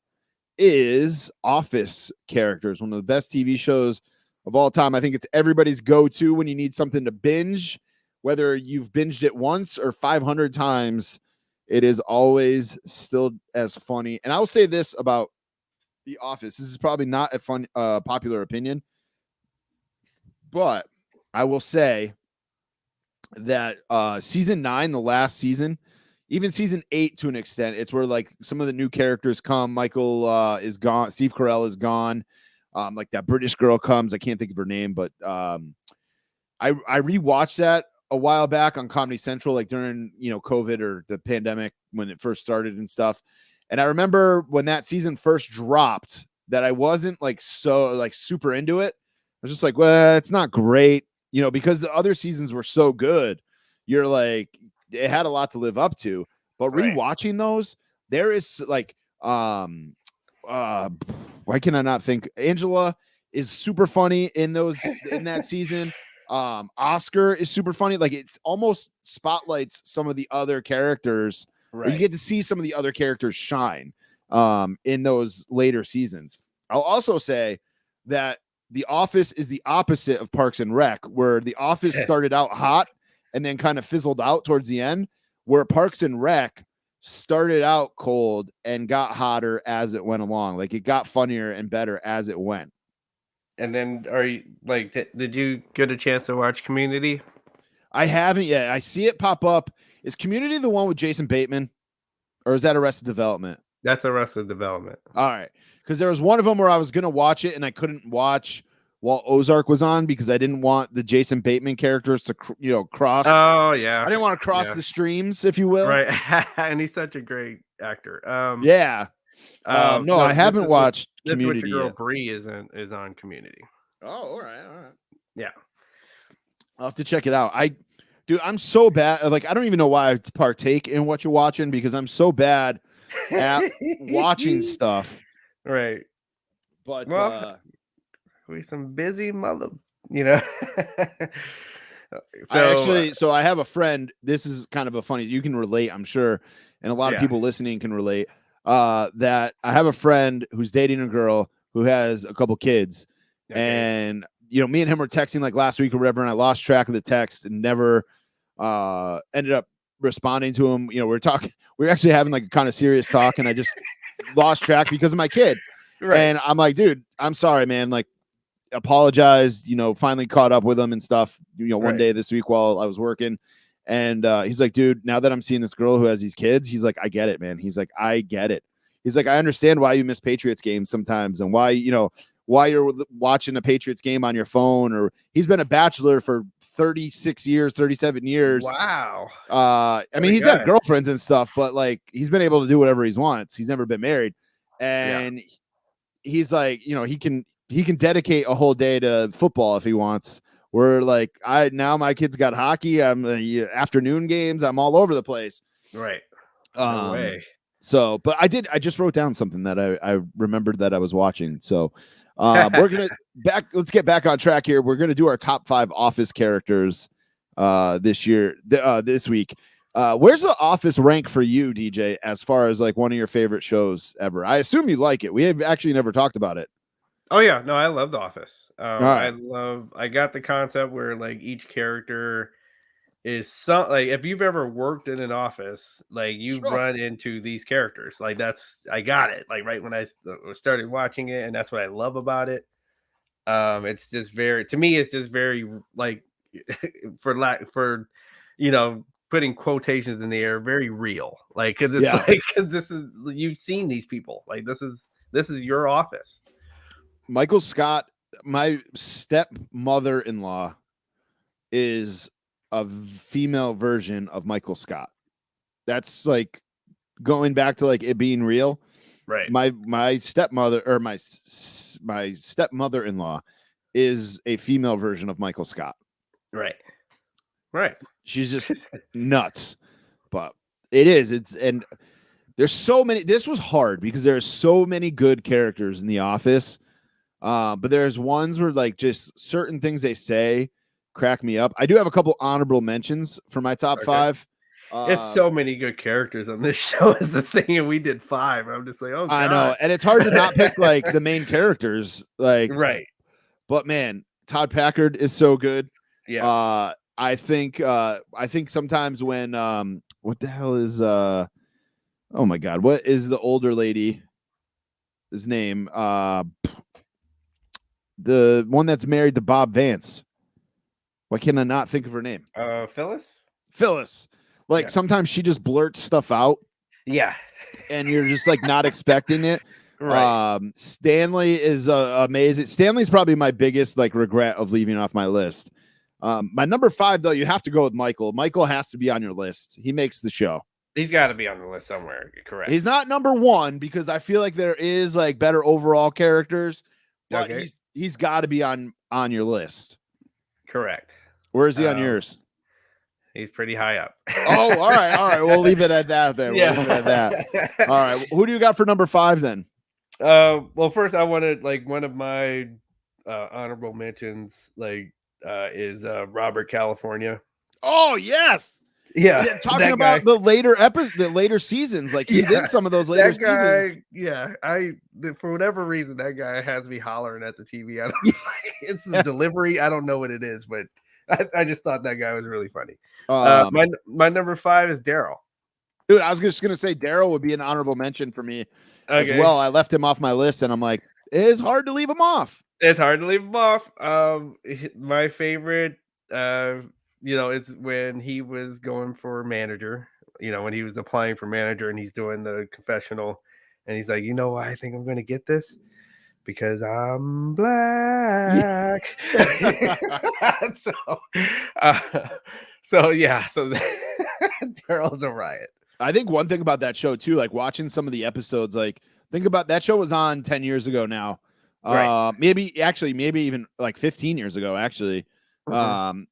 is Office characters, one of the best TV shows of all time. I think it's everybody's go-to when you need something to binge, whether you've binged it once or 500 times. It is always still as funny. And I will say this about The Office. This is probably not a popular opinion, but I will say that season 9, the last season, even season 8 to an extent, it's where like some of the new characters come. Michael is gone. Steve Carell is gone. Like that British girl comes. I can't think of her name, but I rewatched that a while back on Comedy Central, like during, COVID or the pandemic when it first started and stuff. And I remember when that season first dropped that I wasn't like so like super into it. I was just like, well, it's not great, because the other seasons were so good. You're like, it had a lot to live up to, but rewatching those, there is like why can I not think? Angela is super funny in that season. Oscar is super funny. Like it's almost spotlights some of the other characters, or you Right. get to see some of the other characters shine in those later seasons. I'll also say that The Office is the opposite of Parks and Rec, where The Office started out hot and then kind of fizzled out towards the end, where Parks and Rec started out cold and got hotter as it went along. Like it got funnier and better as it went. And then, are you like? Did you get a chance to watch Community? I haven't yet. I see it pop up. Is Community the one with Jason Bateman, or is that Arrested Development? That's Arrested Development. All right, because there was one of them where I was gonna watch it and I couldn't watch while Ozark was on because I didn't want the Jason Bateman characters to cross. Oh yeah, I didn't want to cross the streams, if you will. Right, and he's such a great actor. Yeah. No, I haven't watched Community. Community That's what your girl yet. Bree is on Community. Oh, all right. Yeah, I'll have to check it out. Dude, I'm so bad. Like, I don't even know why I partake in what you're watching because I'm so bad at watching stuff. Right. But well, we some busy mother, you know. So I have a friend. This is kind of a funny. You can relate, I'm sure, and a lot of people listening can relate. That I have a friend who's dating a girl who has a couple kids, and me and him were texting like last week or whatever, and I lost track of the text and never ended up responding to him. We were actually having like a kind of serious talk, and I just lost track because of my kid. Right. And I'm like, dude, I'm sorry, man. Like, apologized, finally caught up with him and stuff, one day this week while I was working. And he's like, dude, now that I'm seeing this girl who has these kids, he's like, I get it, man. He's like, I get it. He's like, I understand why you miss Patriots games sometimes and why you're watching a Patriots game on your phone. Or he's been a bachelor for 36 years, 37 years. Wow. I mean, he's had girlfriends and stuff, but like he's been able to do whatever he wants. He's never been married. And he's like, he can dedicate a whole day to football if he wants. We're like, now my kids got hockey. I'm afternoon games. I'm all over the place. Right. No way. So, but I just wrote down something that I remembered that I was watching. So we're going to let's get back on track here. We're going to do our top 5 Office characters this week. Where's the Office rank for you, DJ, as far as like one of your favorite shows ever? I assume you like it. We have actually never talked about it. Oh yeah, no, I love The Office. Right. I got the concept where like each character is like if you've ever worked in an office, like you run into these characters. Like I got it. Like right when I started watching it, and that's what I love about it. It's just to me, it's just very like for putting quotations in the air, very real. Like because this is you've seen these people. Like this is your office. Michael Scott, my stepmother-in-law, is a female version of Michael Scott. That's like going back to like it being real. Right. My stepmother or my stepmother-in-law is a female version of Michael Scott. Right. Right. She's just nuts. But it is. And there's so many. This was hard because there's so many good characters in The Office. But there's ones where like just certain things they say crack me up. I do have a couple honorable mentions for my top 5. It's so many good characters on this show is the thing, and we did 5. I'm just like, oh, God. I know, and it's hard to not pick like the main characters, like right. But man, Todd Packard is so good. Yeah. I think sometimes when what the hell is oh my God, what is the older lady's name? The one that's married to Bob Vance. Why can I not think of her name? Phyllis. Like sometimes she just blurts stuff out. Yeah. And you're just like not expecting it. Right. Stanley is amazing. Stanley's probably my biggest like regret of leaving off my list. My number 5 though, you have to go with Michael. Michael has to be on your list. He makes the show. He's got to be on the list somewhere. Correct. He's not number 1 because I feel like there is like better overall characters, but he's got to be on your list. Correct. Where is he on yours? He's pretty high up. Oh, all right. We'll leave it at that then. We'll leave it at that. All right. Who do you got for number 5 then? Well, first I wanted like one of my honorable mentions, like is Robert California. Oh, yes. Yeah, Talking that guy. about the later seasons, like he's in some of those later That guy, seasons. yeah, for whatever reason, that guy has me hollering at the TV. I don't it's the delivery. I don't know what it is, but I just thought that guy was really funny. My number 5 is Daryl. Dude, I was just gonna say Daryl would be an honorable mention for me as Okay. well. I left him off my list, and I'm like, it's hard to leave him off. It's hard to leave him off. My favorite, it's when he was going for manager. When he was applying for manager and he's doing the confessional, and he's like, you know why I think I'm going to get this? Because I'm black. so, so Daryl's a riot. I think one thing about that show too, like watching some of the episodes, like think about that show was on 10 years ago now. Right. Maybe even like 15 years ago, actually. Mm-hmm.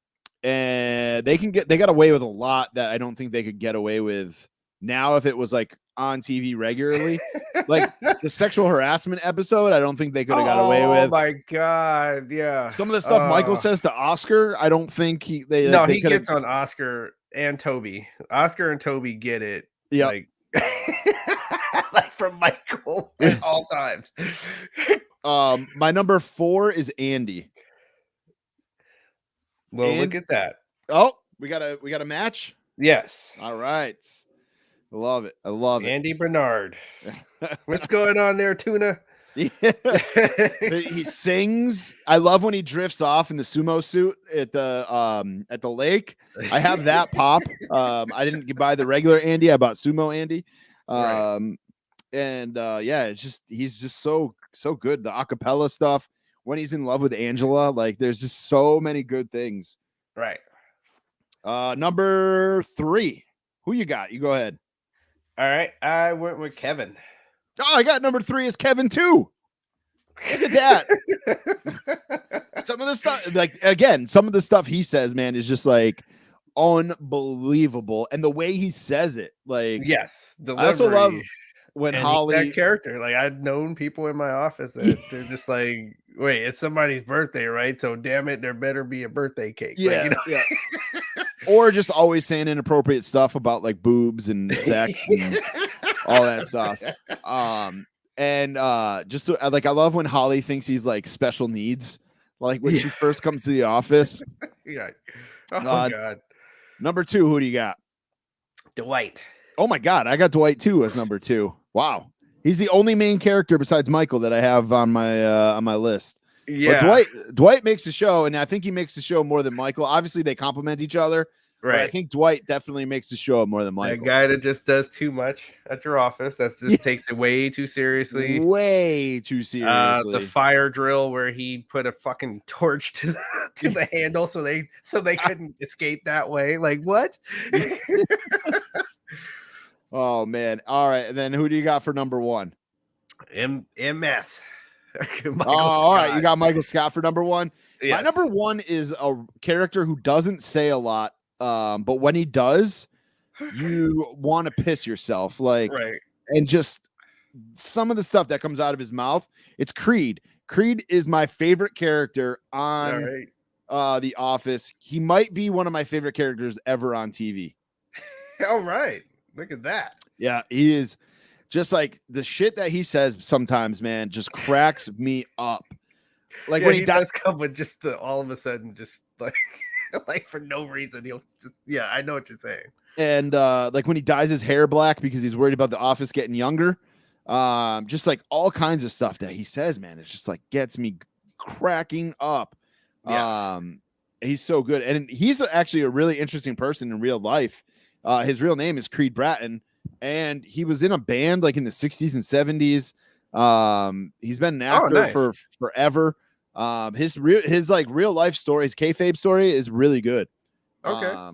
And they got away with a lot that I don't think they could get away with now if it was like on TV regularly. Like the sexual harassment episode, I don't think they could have got away with. Oh my God, yeah. Some of the stuff Michael says to Oscar, I don't think he gets on Oscar and Toby. Oscar and Toby get it. Yeah. Like, like from Michael at all times. My number 4 is Andy. Well, look at that. Oh, we got a match? Yes. All right. I love it. Andy Bernard. What's going on there, Tuna? Yeah. He sings. I love when he drifts off in the sumo suit at the lake. I have that pop. I didn't buy the regular Andy. I bought sumo Andy. Right. And it's just he's just so good. The acapella stuff when he's in love with Angela, like there's just so many good things. Right. Number 3. Who you got? You go ahead. All right. I went with Kevin. Oh, I got number 3 is Kevin too. Look at that. Some of the stuff, like again, some of the stuff he says, man, is just like unbelievable. And the way he says it, like yes, delivery. I also love when Holly, that character, like I've known people in my office that they're just like, wait, it's somebody's birthday, right? So damn it, there better be a birthday cake. Yeah, yeah. Or just always saying inappropriate stuff about like boobs and sex and all that stuff. And just so, like I love when Holly thinks he's like special needs, like when she first comes to the office. Yeah. Oh God. Number 2, who do you got? Dwight. Oh my God, I got Dwight too as number 2. Wow, he's the only main character besides Michael that I have on my list. Yeah, but Dwight makes the show, and I think he makes the show more than Michael. Obviously, they complement each other. Right. But I think Dwight definitely makes the show more than Michael. That guy that just does too much at your office. That just takes it way too seriously. Way too seriously. The fire drill where he put a fucking torch to the handle so they couldn't escape that way. Like what? Oh man. All right. And then who do you got for number 1? MS. All right. You got Michael Scott for number 1. Yes. My number 1 is a character who doesn't say a lot. But when he does, you want to piss yourself, like, right. And just some of the stuff that comes out of his mouth. It's Creed. Creed is my favorite character on The Office. He might be one of my favorite characters ever on TV. All right, look at that. Yeah, he is. Just like the shit that he says sometimes, man, just cracks me up. Like when he does come with just all of a sudden, just like. Like for no reason, he'll just I know what you're saying. And like when he dyes his hair black because he's worried about the office getting younger, just like all kinds of stuff that he says, man, it's just like gets me cracking up. Yes. He's so good, and he's actually a really interesting person in real life. His real name is Creed Bratton, and he was in a band like in the 60s and 70s. He's been an actor for forever. His real life story, his kayfabe story is really good. Okay.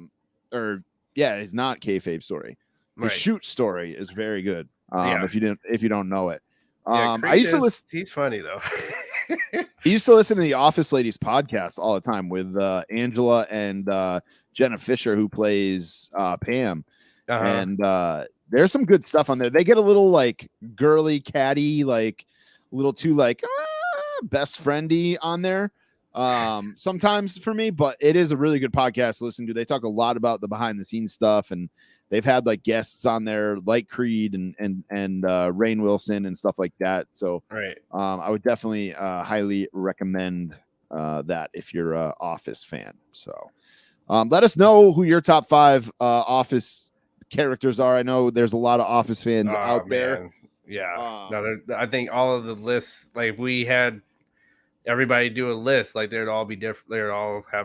It's not kayfabe story. His shoot story is very good. If you don't know it. I used to listen. He's funny though. I used to listen to the Office Ladies podcast all the time with Angela and Jenna Fisher, who plays Pam. Uh-huh. And there's some good stuff on there. They get a little like girly, catty, like a little too like best friendy on there sometimes for me, but it is a really good podcast to listen to. They talk a lot about the behind the scenes stuff, and they've had like guests on there like Creed and Rainn Wilson and stuff like that. So Right. I would definitely highly recommend that if you're a Office fan. So let us know who your top 5 Office characters are. I know there's a lot of Office fans out there. Yeah. No, I think all of the lists, like if we had everybody do a list, like they'd all be different. They'd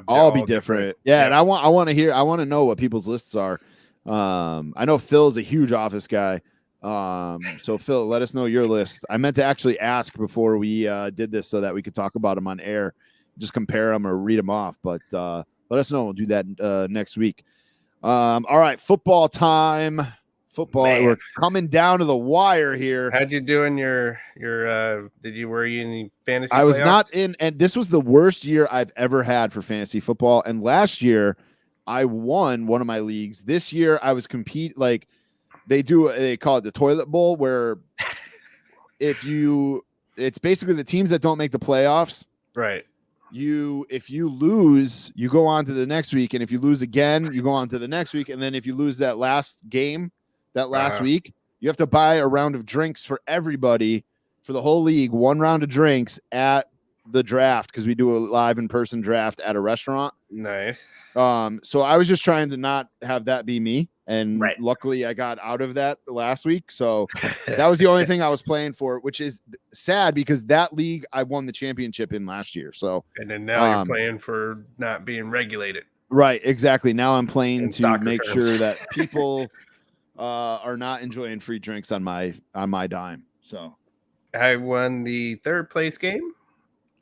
all be different. Yeah, yep. And I want to know what people's lists are. I know Phil's a huge Office guy. So Phil, let us know your list. I meant to actually ask before we did this so that we could talk about them on air, just compare them or read them off. But let us know. We'll do that next week. All right, football time. Football. Man. We're coming down to the wire here. How'd you do in your were you in the fantasy? I was not in, and this was the worst year I've ever had for fantasy football. And last year I won one of my leagues. This year I was they call it the toilet bowl, where it's basically the teams that don't make the playoffs. Right. If you lose, you go on to the next week, and if you lose again, you go on to the next week, and then if you lose that last game, that last week, you have to buy a round of drinks for everybody for the whole league, 1 round of drinks at the draft, because we do a live in-person draft at a restaurant. Nice. So I was just trying to not have that be me, and luckily I got out of that last week. So that was the only thing I was playing for, which is sad because that league I won the championship in last year. So and then now you're playing for not being regulated. Right, exactly. Now I'm playing to make sure that people are not enjoying free drinks on my dime. So I won the 3rd place game.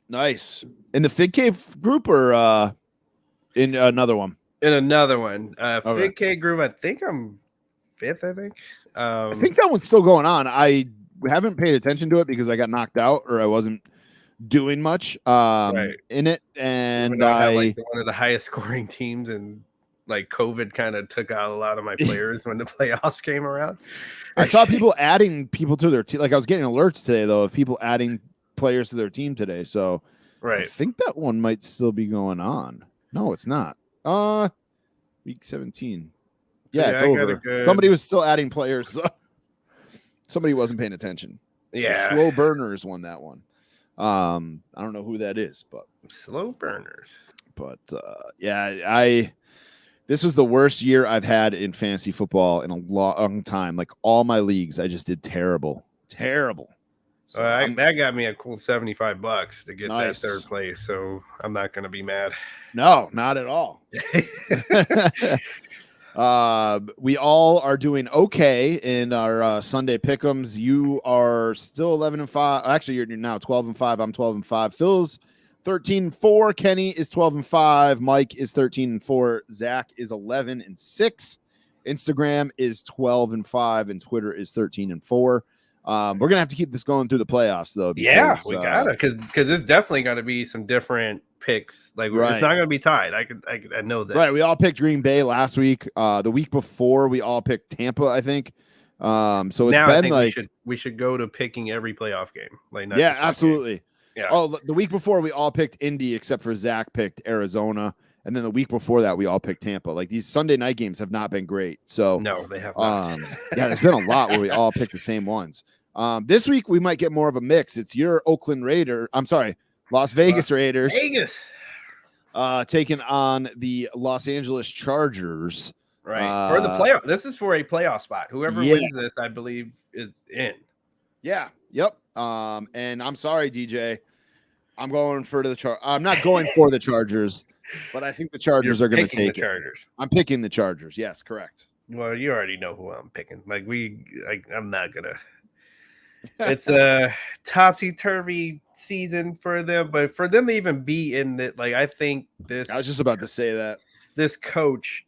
Nice. In the Fig Cave group or in another one? In another one. Fig Cave group, I think I'm 5th, I think. I think that one's still going on. I haven't paid attention to it because I got knocked out or I wasn't doing much in it. And I had like one of the highest scoring teams, and like COVID kind of took out a lot of my players when the playoffs came around. I saw people adding people to their team. Like I was getting alerts today though of people adding players to their team today. So I think that one might still be going on. No, it's not. Week 17. Yeah, it's over. Somebody was still adding players. So somebody wasn't paying attention. Yeah. Slow Burners won that one. I don't know who that is, but Slow Burners. But this was the worst year I've had in fantasy football in a long time. Like all my leagues, I just did terrible. So that got me a cool $75 to get that 3rd place. So I'm not going to be mad. No, not at all. We all are doing okay in our Sunday pick'ems. You are still 11-5. Actually, you're now 12-5. I'm 12-5. Phil's 13-4. Kenny is 12-5. Mike is 13-4. Zach is 11-6. Instagram is 12-5, and Twitter is 13-4. We're gonna have to keep this going through the playoffs, though. Because, we gotta, because there's definitely got to be some different picks. Like it's not gonna be tied. I know that. Right. We all picked Green Bay last week. The week before, we all picked Tampa, I think. So it's now been I think like we should go to picking every playoff game. Like absolutely. Yeah. Oh, the week before we all picked Indy, except for Zach picked Arizona. And then the week before that, we all picked Tampa. Like these Sunday night games have not been great. So no, they have not. There's been a lot where we all picked the same ones. This week we might get more of a mix. It's your Las Vegas Raiders. Taking on the Los Angeles Chargers. Right. For the playoff. This is for a playoff spot. Whoever wins this, I believe, is in. Yeah. Yep. And I'm sorry, DJ. I'm going for I'm not going for the Chargers, but I think the Chargers are going to take it. I'm picking the Chargers. Yes, correct. Well, you already know who I'm picking. I'm not gonna. It's a topsy-turvy season for them, but for them to even be in it, I think this. I was just about to say that this coach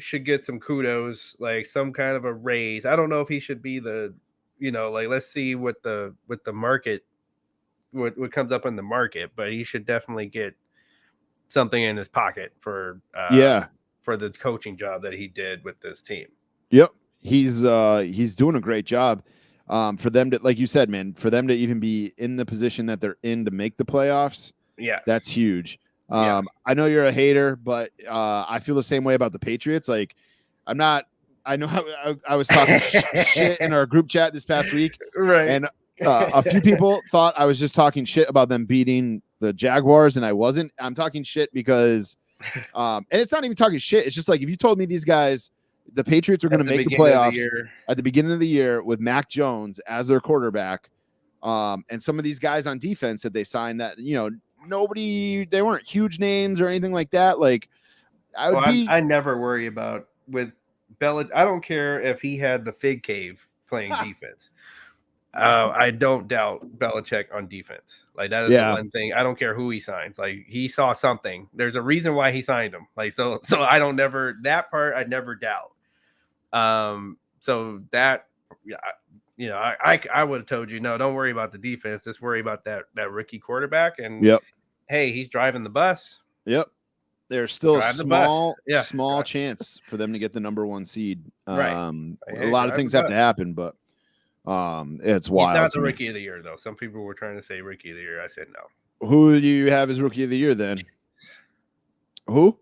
should get some kudos, like some kind of a raise. I don't know if he should be let's see what the market, what comes up in the market, but he should definitely get something in his pocket for the coaching job that he did with this team. Yep. He's doing a great job. For them to, like you said, man, for them to even be in the position that they're in to make the playoffs, Yeah, that's huge. I know you're a hater, but I feel the same way about the Patriots. Like, I'm not. I know I was talking shit in our group chat this past week, right. and a few people thought I was just talking shit about them beating the Jaguars, and I wasn't. I'm talking shit because, and it's not even talking shit. It's just like if you told me these guys, the Patriots were going to make the playoffs at the beginning of the year with Mac Jones as their quarterback, and some of these guys on defense that they signed that, you know, they weren't huge names or anything like that. Like, I never worry about with Belichick. I don't care if he had the fig cave playing defense. I don't doubt Belichick on defense. Like, that is the one thing. I don't care who he signs. Like, he saw something. There's a reason why he signed him. Like, so I don't never that part. I never doubt. So that, you know, I would have told you, no, don't worry about the defense. Just worry about that rookie quarterback. And hey, he's driving the bus. Yep. There's still a small chance for them to get the number 1 seed. A lot of things have to happen, but it's wild. He's not the rookie of the year, though. Some people were trying to say rookie of the year. I said no. Who do you have as rookie of the year then? Who?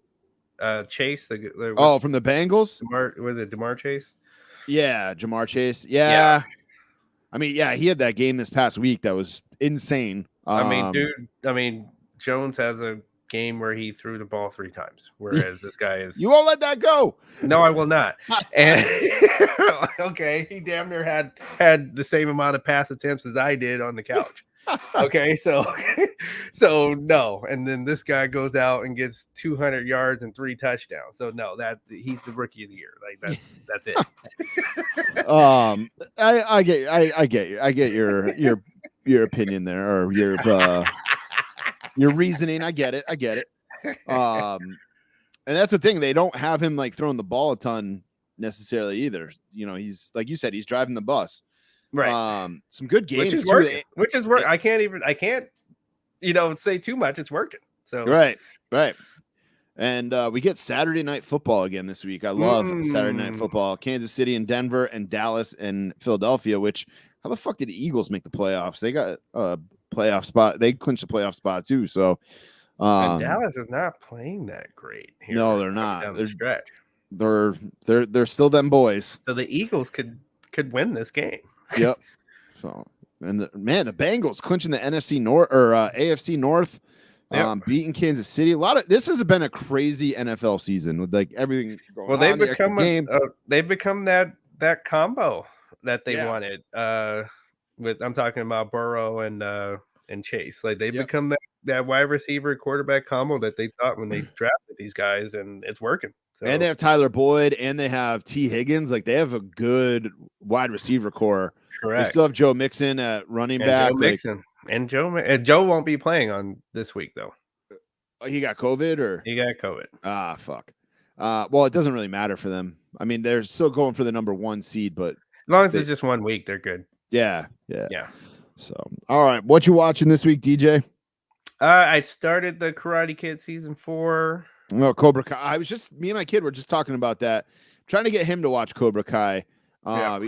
Chase. From the Bengals? Was it Jamar Chase? Yeah, Jamar Chase. Yeah. I mean, yeah, he had that game this past week that was insane. Jones has a game where he threw the ball 3 times, whereas this guy is. You won't let that go. No, I will not. And okay, he damn near had the same amount of pass attempts as I did on the couch. Okay, so no, and then this guy goes out and gets 200 yards and 3 touchdowns. So no, that he's the rookie of the year. Like, that's it. I get your opinion there, or your reasoning. I get it. And that's the thing. They don't have him like throwing the ball a ton necessarily either. You know, he's, like you said, he's driving the bus. Right. Some good games. Which is working. I can't, say too much. It's working. So right. And we get Saturday Night Football again this week. I love Saturday Night Football. Kansas City and Denver and Dallas and Philadelphia, which, how the fuck did the Eagles make the playoffs? They got a playoff spot. They clinched the playoff spot too. So and Dallas is not playing that great here. No, they're not. Down the stretch. They're still them boys. So the Eagles could win this game. Yep. So, and the Bengals clinching the NFC North or AFC North, beating Kansas City. This has been a crazy NFL season with like everything going on. Well, they've become that combo that they wanted. I'm talking about Burrow and Chase. Like, they become that wide receiver quarterback combo that they thought when they drafted these guys, and it's working. So. And they have Tyler Boyd and they have T. Higgins. Like, they have a good wide receiver core. Correct. They still have Joe Mixon at running back. Joe Mixon. And Joe won't be playing on this week, though. He got COVID, or? He got COVID. Ah, fuck. Well, it doesn't really matter for them. I mean, they're still going for the number 1 seed, but as long as it's just 1 week, they're good. Yeah. So, all right. What you watching this week, DJ? I started the Karate Kid season 4. No, Cobra Kai. Me and my kid were just talking about that, trying to get him to watch Cobra Kai.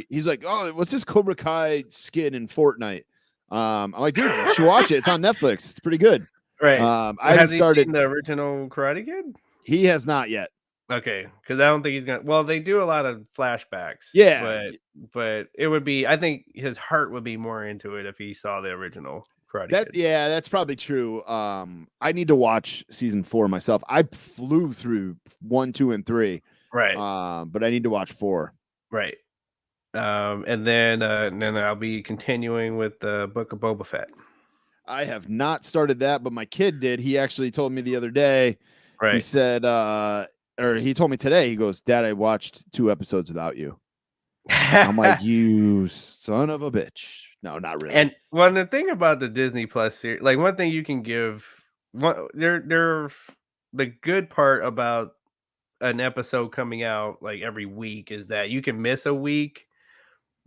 He's like, "Oh, what's this Cobra Kai skit in Fortnite?" I'm like, "Dude, you should watch it. It's on Netflix. It's pretty good." Right. I haven't started seen the original Karate Kid. He has not yet. Okay, because I don't think he's gonna. Well, they do a lot of flashbacks. Yeah, but it would be. I think his heart would be more into it if he saw the original Karate Kid. Yeah, that's probably true. I need to watch season 4 myself. I flew through 1, 2, and 3. Right. But I need to watch 4. Right. And then I'll be continuing with the Book of Boba Fett. I have not started that, but my kid did. He actually told me the other day. Right. He said, or he told me today. He goes, "Dad, I watched 2 episodes without you." I'm like, "You son of a bitch." No, not really. And the thing about the Disney Plus series, like, one thing you can give, they're the good part about an episode coming out like every week is that you can miss a week,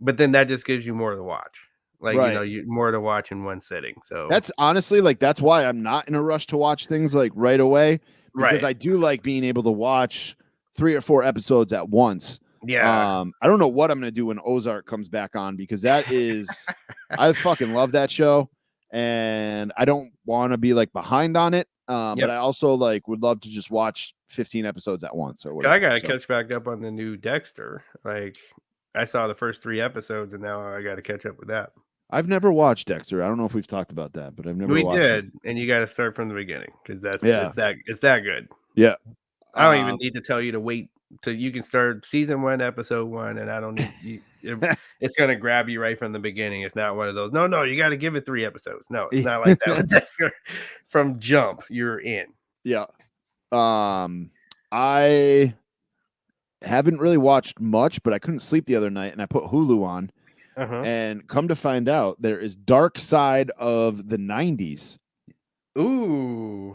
but then that just gives you more to watch. Like, Right. you more to watch in one sitting. So That's honestly like that's why I'm not in a rush to watch things like right away because right. I do like being able to watch 3 or 4 episodes at once. Yeah. I don't know what I'm going to do when Ozark comes back on because that is I fucking love that show and I don't want to be like behind on it. But Yep. I also like would love to just watch 15 episodes at once or 'Cause whatever. I gotta So catch back up on the new Dexter. Like, I saw the first 3 episodes, and now I gotta catch up with that. I've never watched Dexter. I don't know if we've talked about that, but I've never We watched it. did, and you gotta start from the beginning because Yeah. it's that good. Yeah. I don't even need to tell you to wait till you can start season 1, episode 1, and I don't need you it's gonna grab you right from the beginning. It's not one of those, "No, you gotta give it 3 episodes." No, it's not like that with Dexter. From jump, you're in. Yeah. I haven't really watched much, but I couldn't sleep the other night and I put Hulu on Uh-huh. and come to find out there is Dark Side of the 90s. Ooh.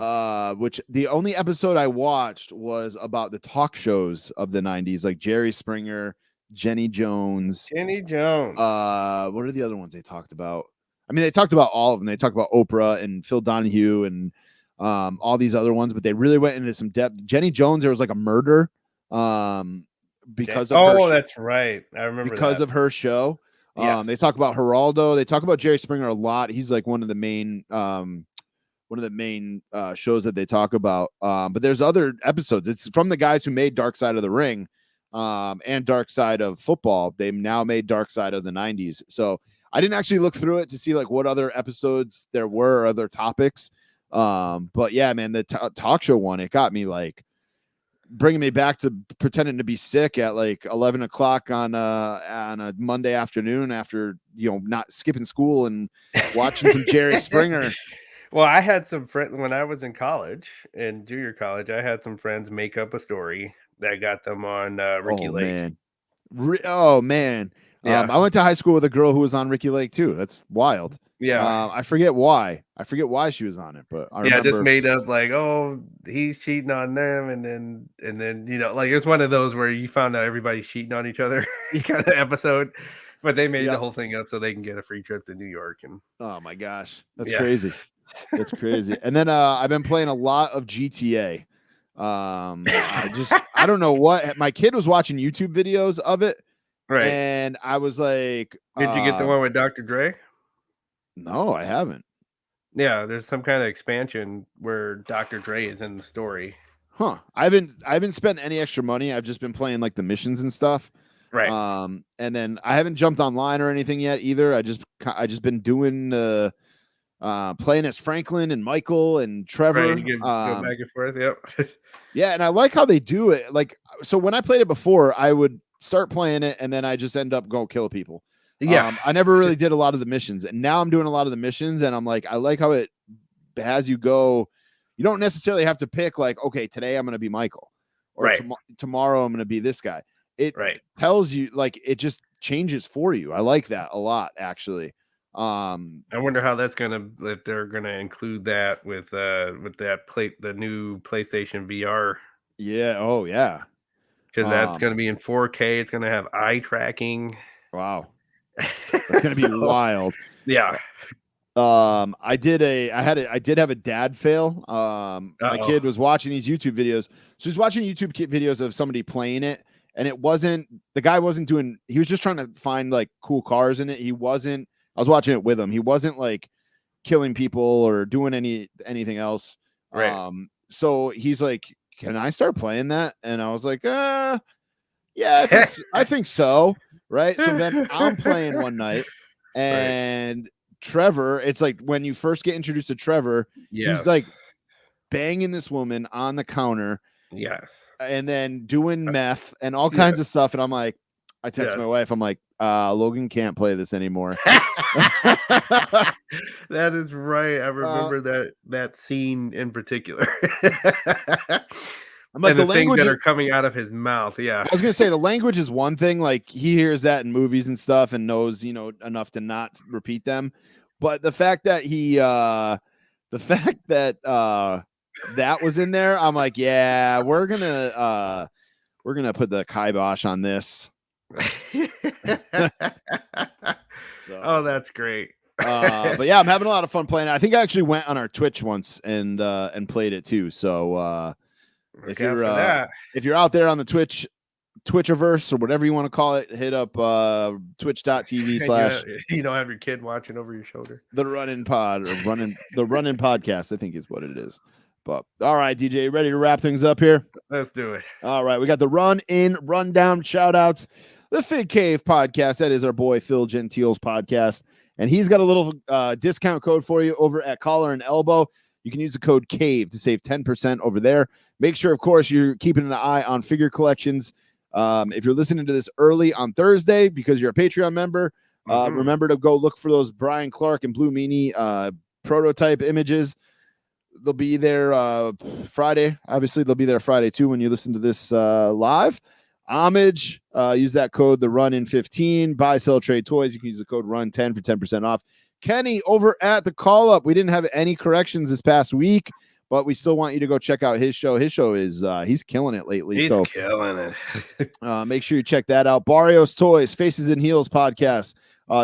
Which the only episode I watched was about the talk shows of the 90s, like Jerry Springer, Jenny Jones. Jenny Jones. What are the other ones they talked about? I mean, they talked about all of them. They talked about Oprah and Phil Donahue and all these other ones, but they really went into some depth. Jenny Jones, there was like a murder because of her That's right. I remember because that. of her show. Yes. They talk about Geraldo. They talk about Jerry Springer a lot. He's like one of the main shows that they talk about. But there's other episodes. It's from the guys who made Dark Side of the Ring and Dark Side of Football. They've now made Dark Side of the 90s. So I didn't actually look through it to see like what other episodes there were or other topics. But yeah, man, the talk show one, it got me like bringing me back to pretending to be sick at like 11 o'clock on a Monday afternoon after, not skipping school and watching some Jerry Springer. Well, I had some friends when I was in college, in junior college, I had some friends make up a story that got them on Ricky Oh Lake. man. Oh man. Yeah. I went to high school with a girl who was on Ricky Lake too. That's wild. Yeah. I forget why. I forget why she was on it, but I Yeah, just remember. made up like, oh, he's cheating on them, and then like it's one of those where you found out everybody's cheating on each other kind of episode. But they made the whole thing up so they can get a free trip to New York. And oh my gosh, that's yeah. crazy. That's crazy. And then I've been playing a lot of GTA. I don't know what my kid was watching YouTube videos of it, Right. and I was like, Did you get the one with Dr. Dre? No, I haven't. Yeah, there's some kind of expansion where Dr. Dre is in the story. Huh. I haven't spent any extra money. I've just been playing like the missions and stuff. Right. And then I haven't jumped online or anything yet either. I just been doing playing as Franklin and Michael and Trevor. Right, you go back and forth. Yep. Yeah, and I like how they do it. Like, so when I played it before, I would start playing it and then I just end up go kill people. Yeah. I never really did a lot of the missions, and now I'm doing a lot of the missions, and I'm like, I like how it has you go. You don't necessarily have to pick like, okay, today I'm going to be Michael, or tomorrow I'm going to be this guy. It tells you, like, it just changes for you. I like that a lot, actually. I wonder how that's if they're gonna include that with the new PlayStation VR. Yeah. Oh yeah. Because that's gonna be in 4K. It's gonna have eye tracking. Wow. It's gonna be wild. Yeah. I did have a dad fail. My kid was watching these YouTube videos. So he's watching YouTube videos of somebody playing it, and the guy wasn't doing. He was just trying to find like cool cars in it. I was watching it with him. He wasn't like killing people or doing anything else. Right. So he's like, "Can I start playing that?" And I was like, "Yeah, I think so." Right. So then I'm playing one night, and Trevor, it's like when you first get introduced to Trevor, he's like banging this woman on the counter. Yes. And then doing meth and all kinds of stuff. And I'm like, I text my wife, I'm like, Logan can't play this anymore. That is right. I remember that scene in particular. I'm like, and the things that are coming out of his mouth. Yeah. I was gonna say the language is one thing. Like he hears that in movies and stuff and knows, enough to not repeat them. But the fact that that was in there, I'm like, yeah, we're gonna put the kibosh on this. So, Oh, that's great. but yeah, I'm having a lot of fun playing it. I think I actually went on our Twitch once and played it too. So if you're out there on the Twitchiverse or whatever you want to call it, hit up twitch.tv/ you don't have your kid watching over your shoulder. the Run-In Pod or the Run-In Podcast, I think is what it is. But all right, DJ, you ready to wrap things up here? Let's do it. All right, we got the Run-In Rundown shout outs. The Fig Cave Podcast, that is our boy Phil Gentile's podcast. And he's got a little discount code for you over at Collar and Elbow. You can use the code CAVE to save 10% over there. Make sure, of course, you're keeping an eye on figure collections. If you're listening to this early on Thursday because you're a Patreon member, remember to go look for those Brian Clark and Blue Meanie prototype images. They'll be there Friday. Obviously, they'll be there Friday, too, when you listen to this live. Homage, use that code, the Run-In15. Buy, sell, trade toys. You can use the code RUN10 for 10% off. Kenny, over at the Call Up, we didn't have any corrections this past week, but we still want you to go check out his show. His show is, he's killing it lately. He's killing it. Make sure you check that out. Barrios Toys, Faces and Heels podcast,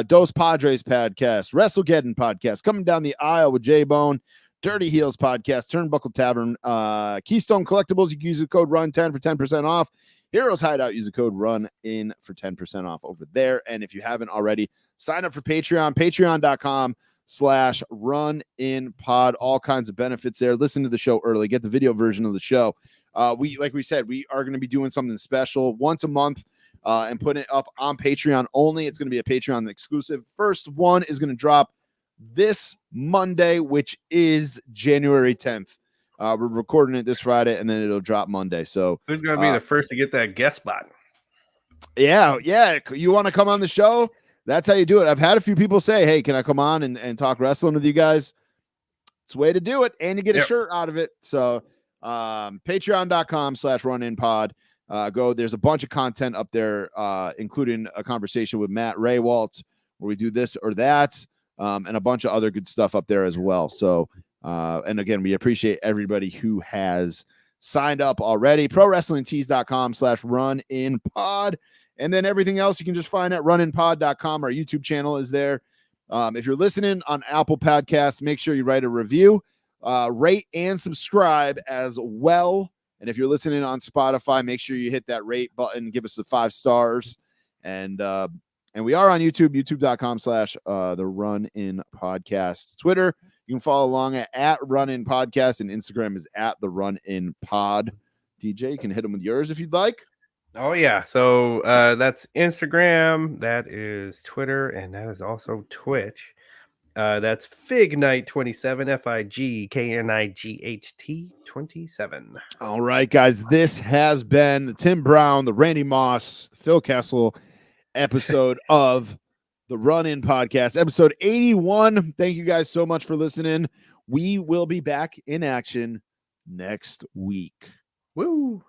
Dos Padres podcast, WrestleGeddon podcast, Coming Down the Aisle with J-Bone, Dirty Heels podcast, Turnbuckle Tavern, Keystone Collectibles. You can use the code RUN10 for 10% off. Heroes Hideout, use the code RUN-IN for 10% off over there. And if you haven't already, sign up for Patreon, patreon.com/RunInPod. All kinds of benefits there. Listen to the show early. Get the video version of the show. Like we said, we are going to be doing something special once a month and putting it up on Patreon only. It's going to be a Patreon exclusive. First one is going to drop this Monday, which is January 10th. We're recording it this Friday, and then it'll drop Monday. So who's going to be the first to get that guest spot? Yeah. You want to come on the show? That's how you do it. I've had a few people say, hey, can I come on and talk wrestling with you guys? It's a way to do it, and you get a shirt out of it. So patreon.com/RunInPod. Go. There's a bunch of content up there, including a conversation with Matt Raywalt, where we do this or that, and a bunch of other good stuff up there as well. So and again, we appreciate everybody who has signed up already. ProWrestlingTees.com/RunInPod. And then everything else you can just find at runinpod.com. Our YouTube channel is there. If you're listening on Apple Podcasts, make sure you write a review, rate and subscribe as well. And if you're listening on Spotify, make sure you hit that rate button, give us the 5 stars. And we are on YouTube, youtube.com/the Run-In Podcast. Twitter, you can follow along at Run-In Podcast, and Instagram is at the Run-In Pod. DJ, you can hit them with yours if you'd like. Oh, yeah. So that's Instagram, that is Twitter, and that is also Twitch. That's FigKnight27, FIGKNIGHT27. All right, guys. This has been the Tim Brown, the Randy Moss, the Phil Kessel episode of the Run-In Podcast, episode 81. Thank you guys so much for listening. We will be back in action next week. Woo!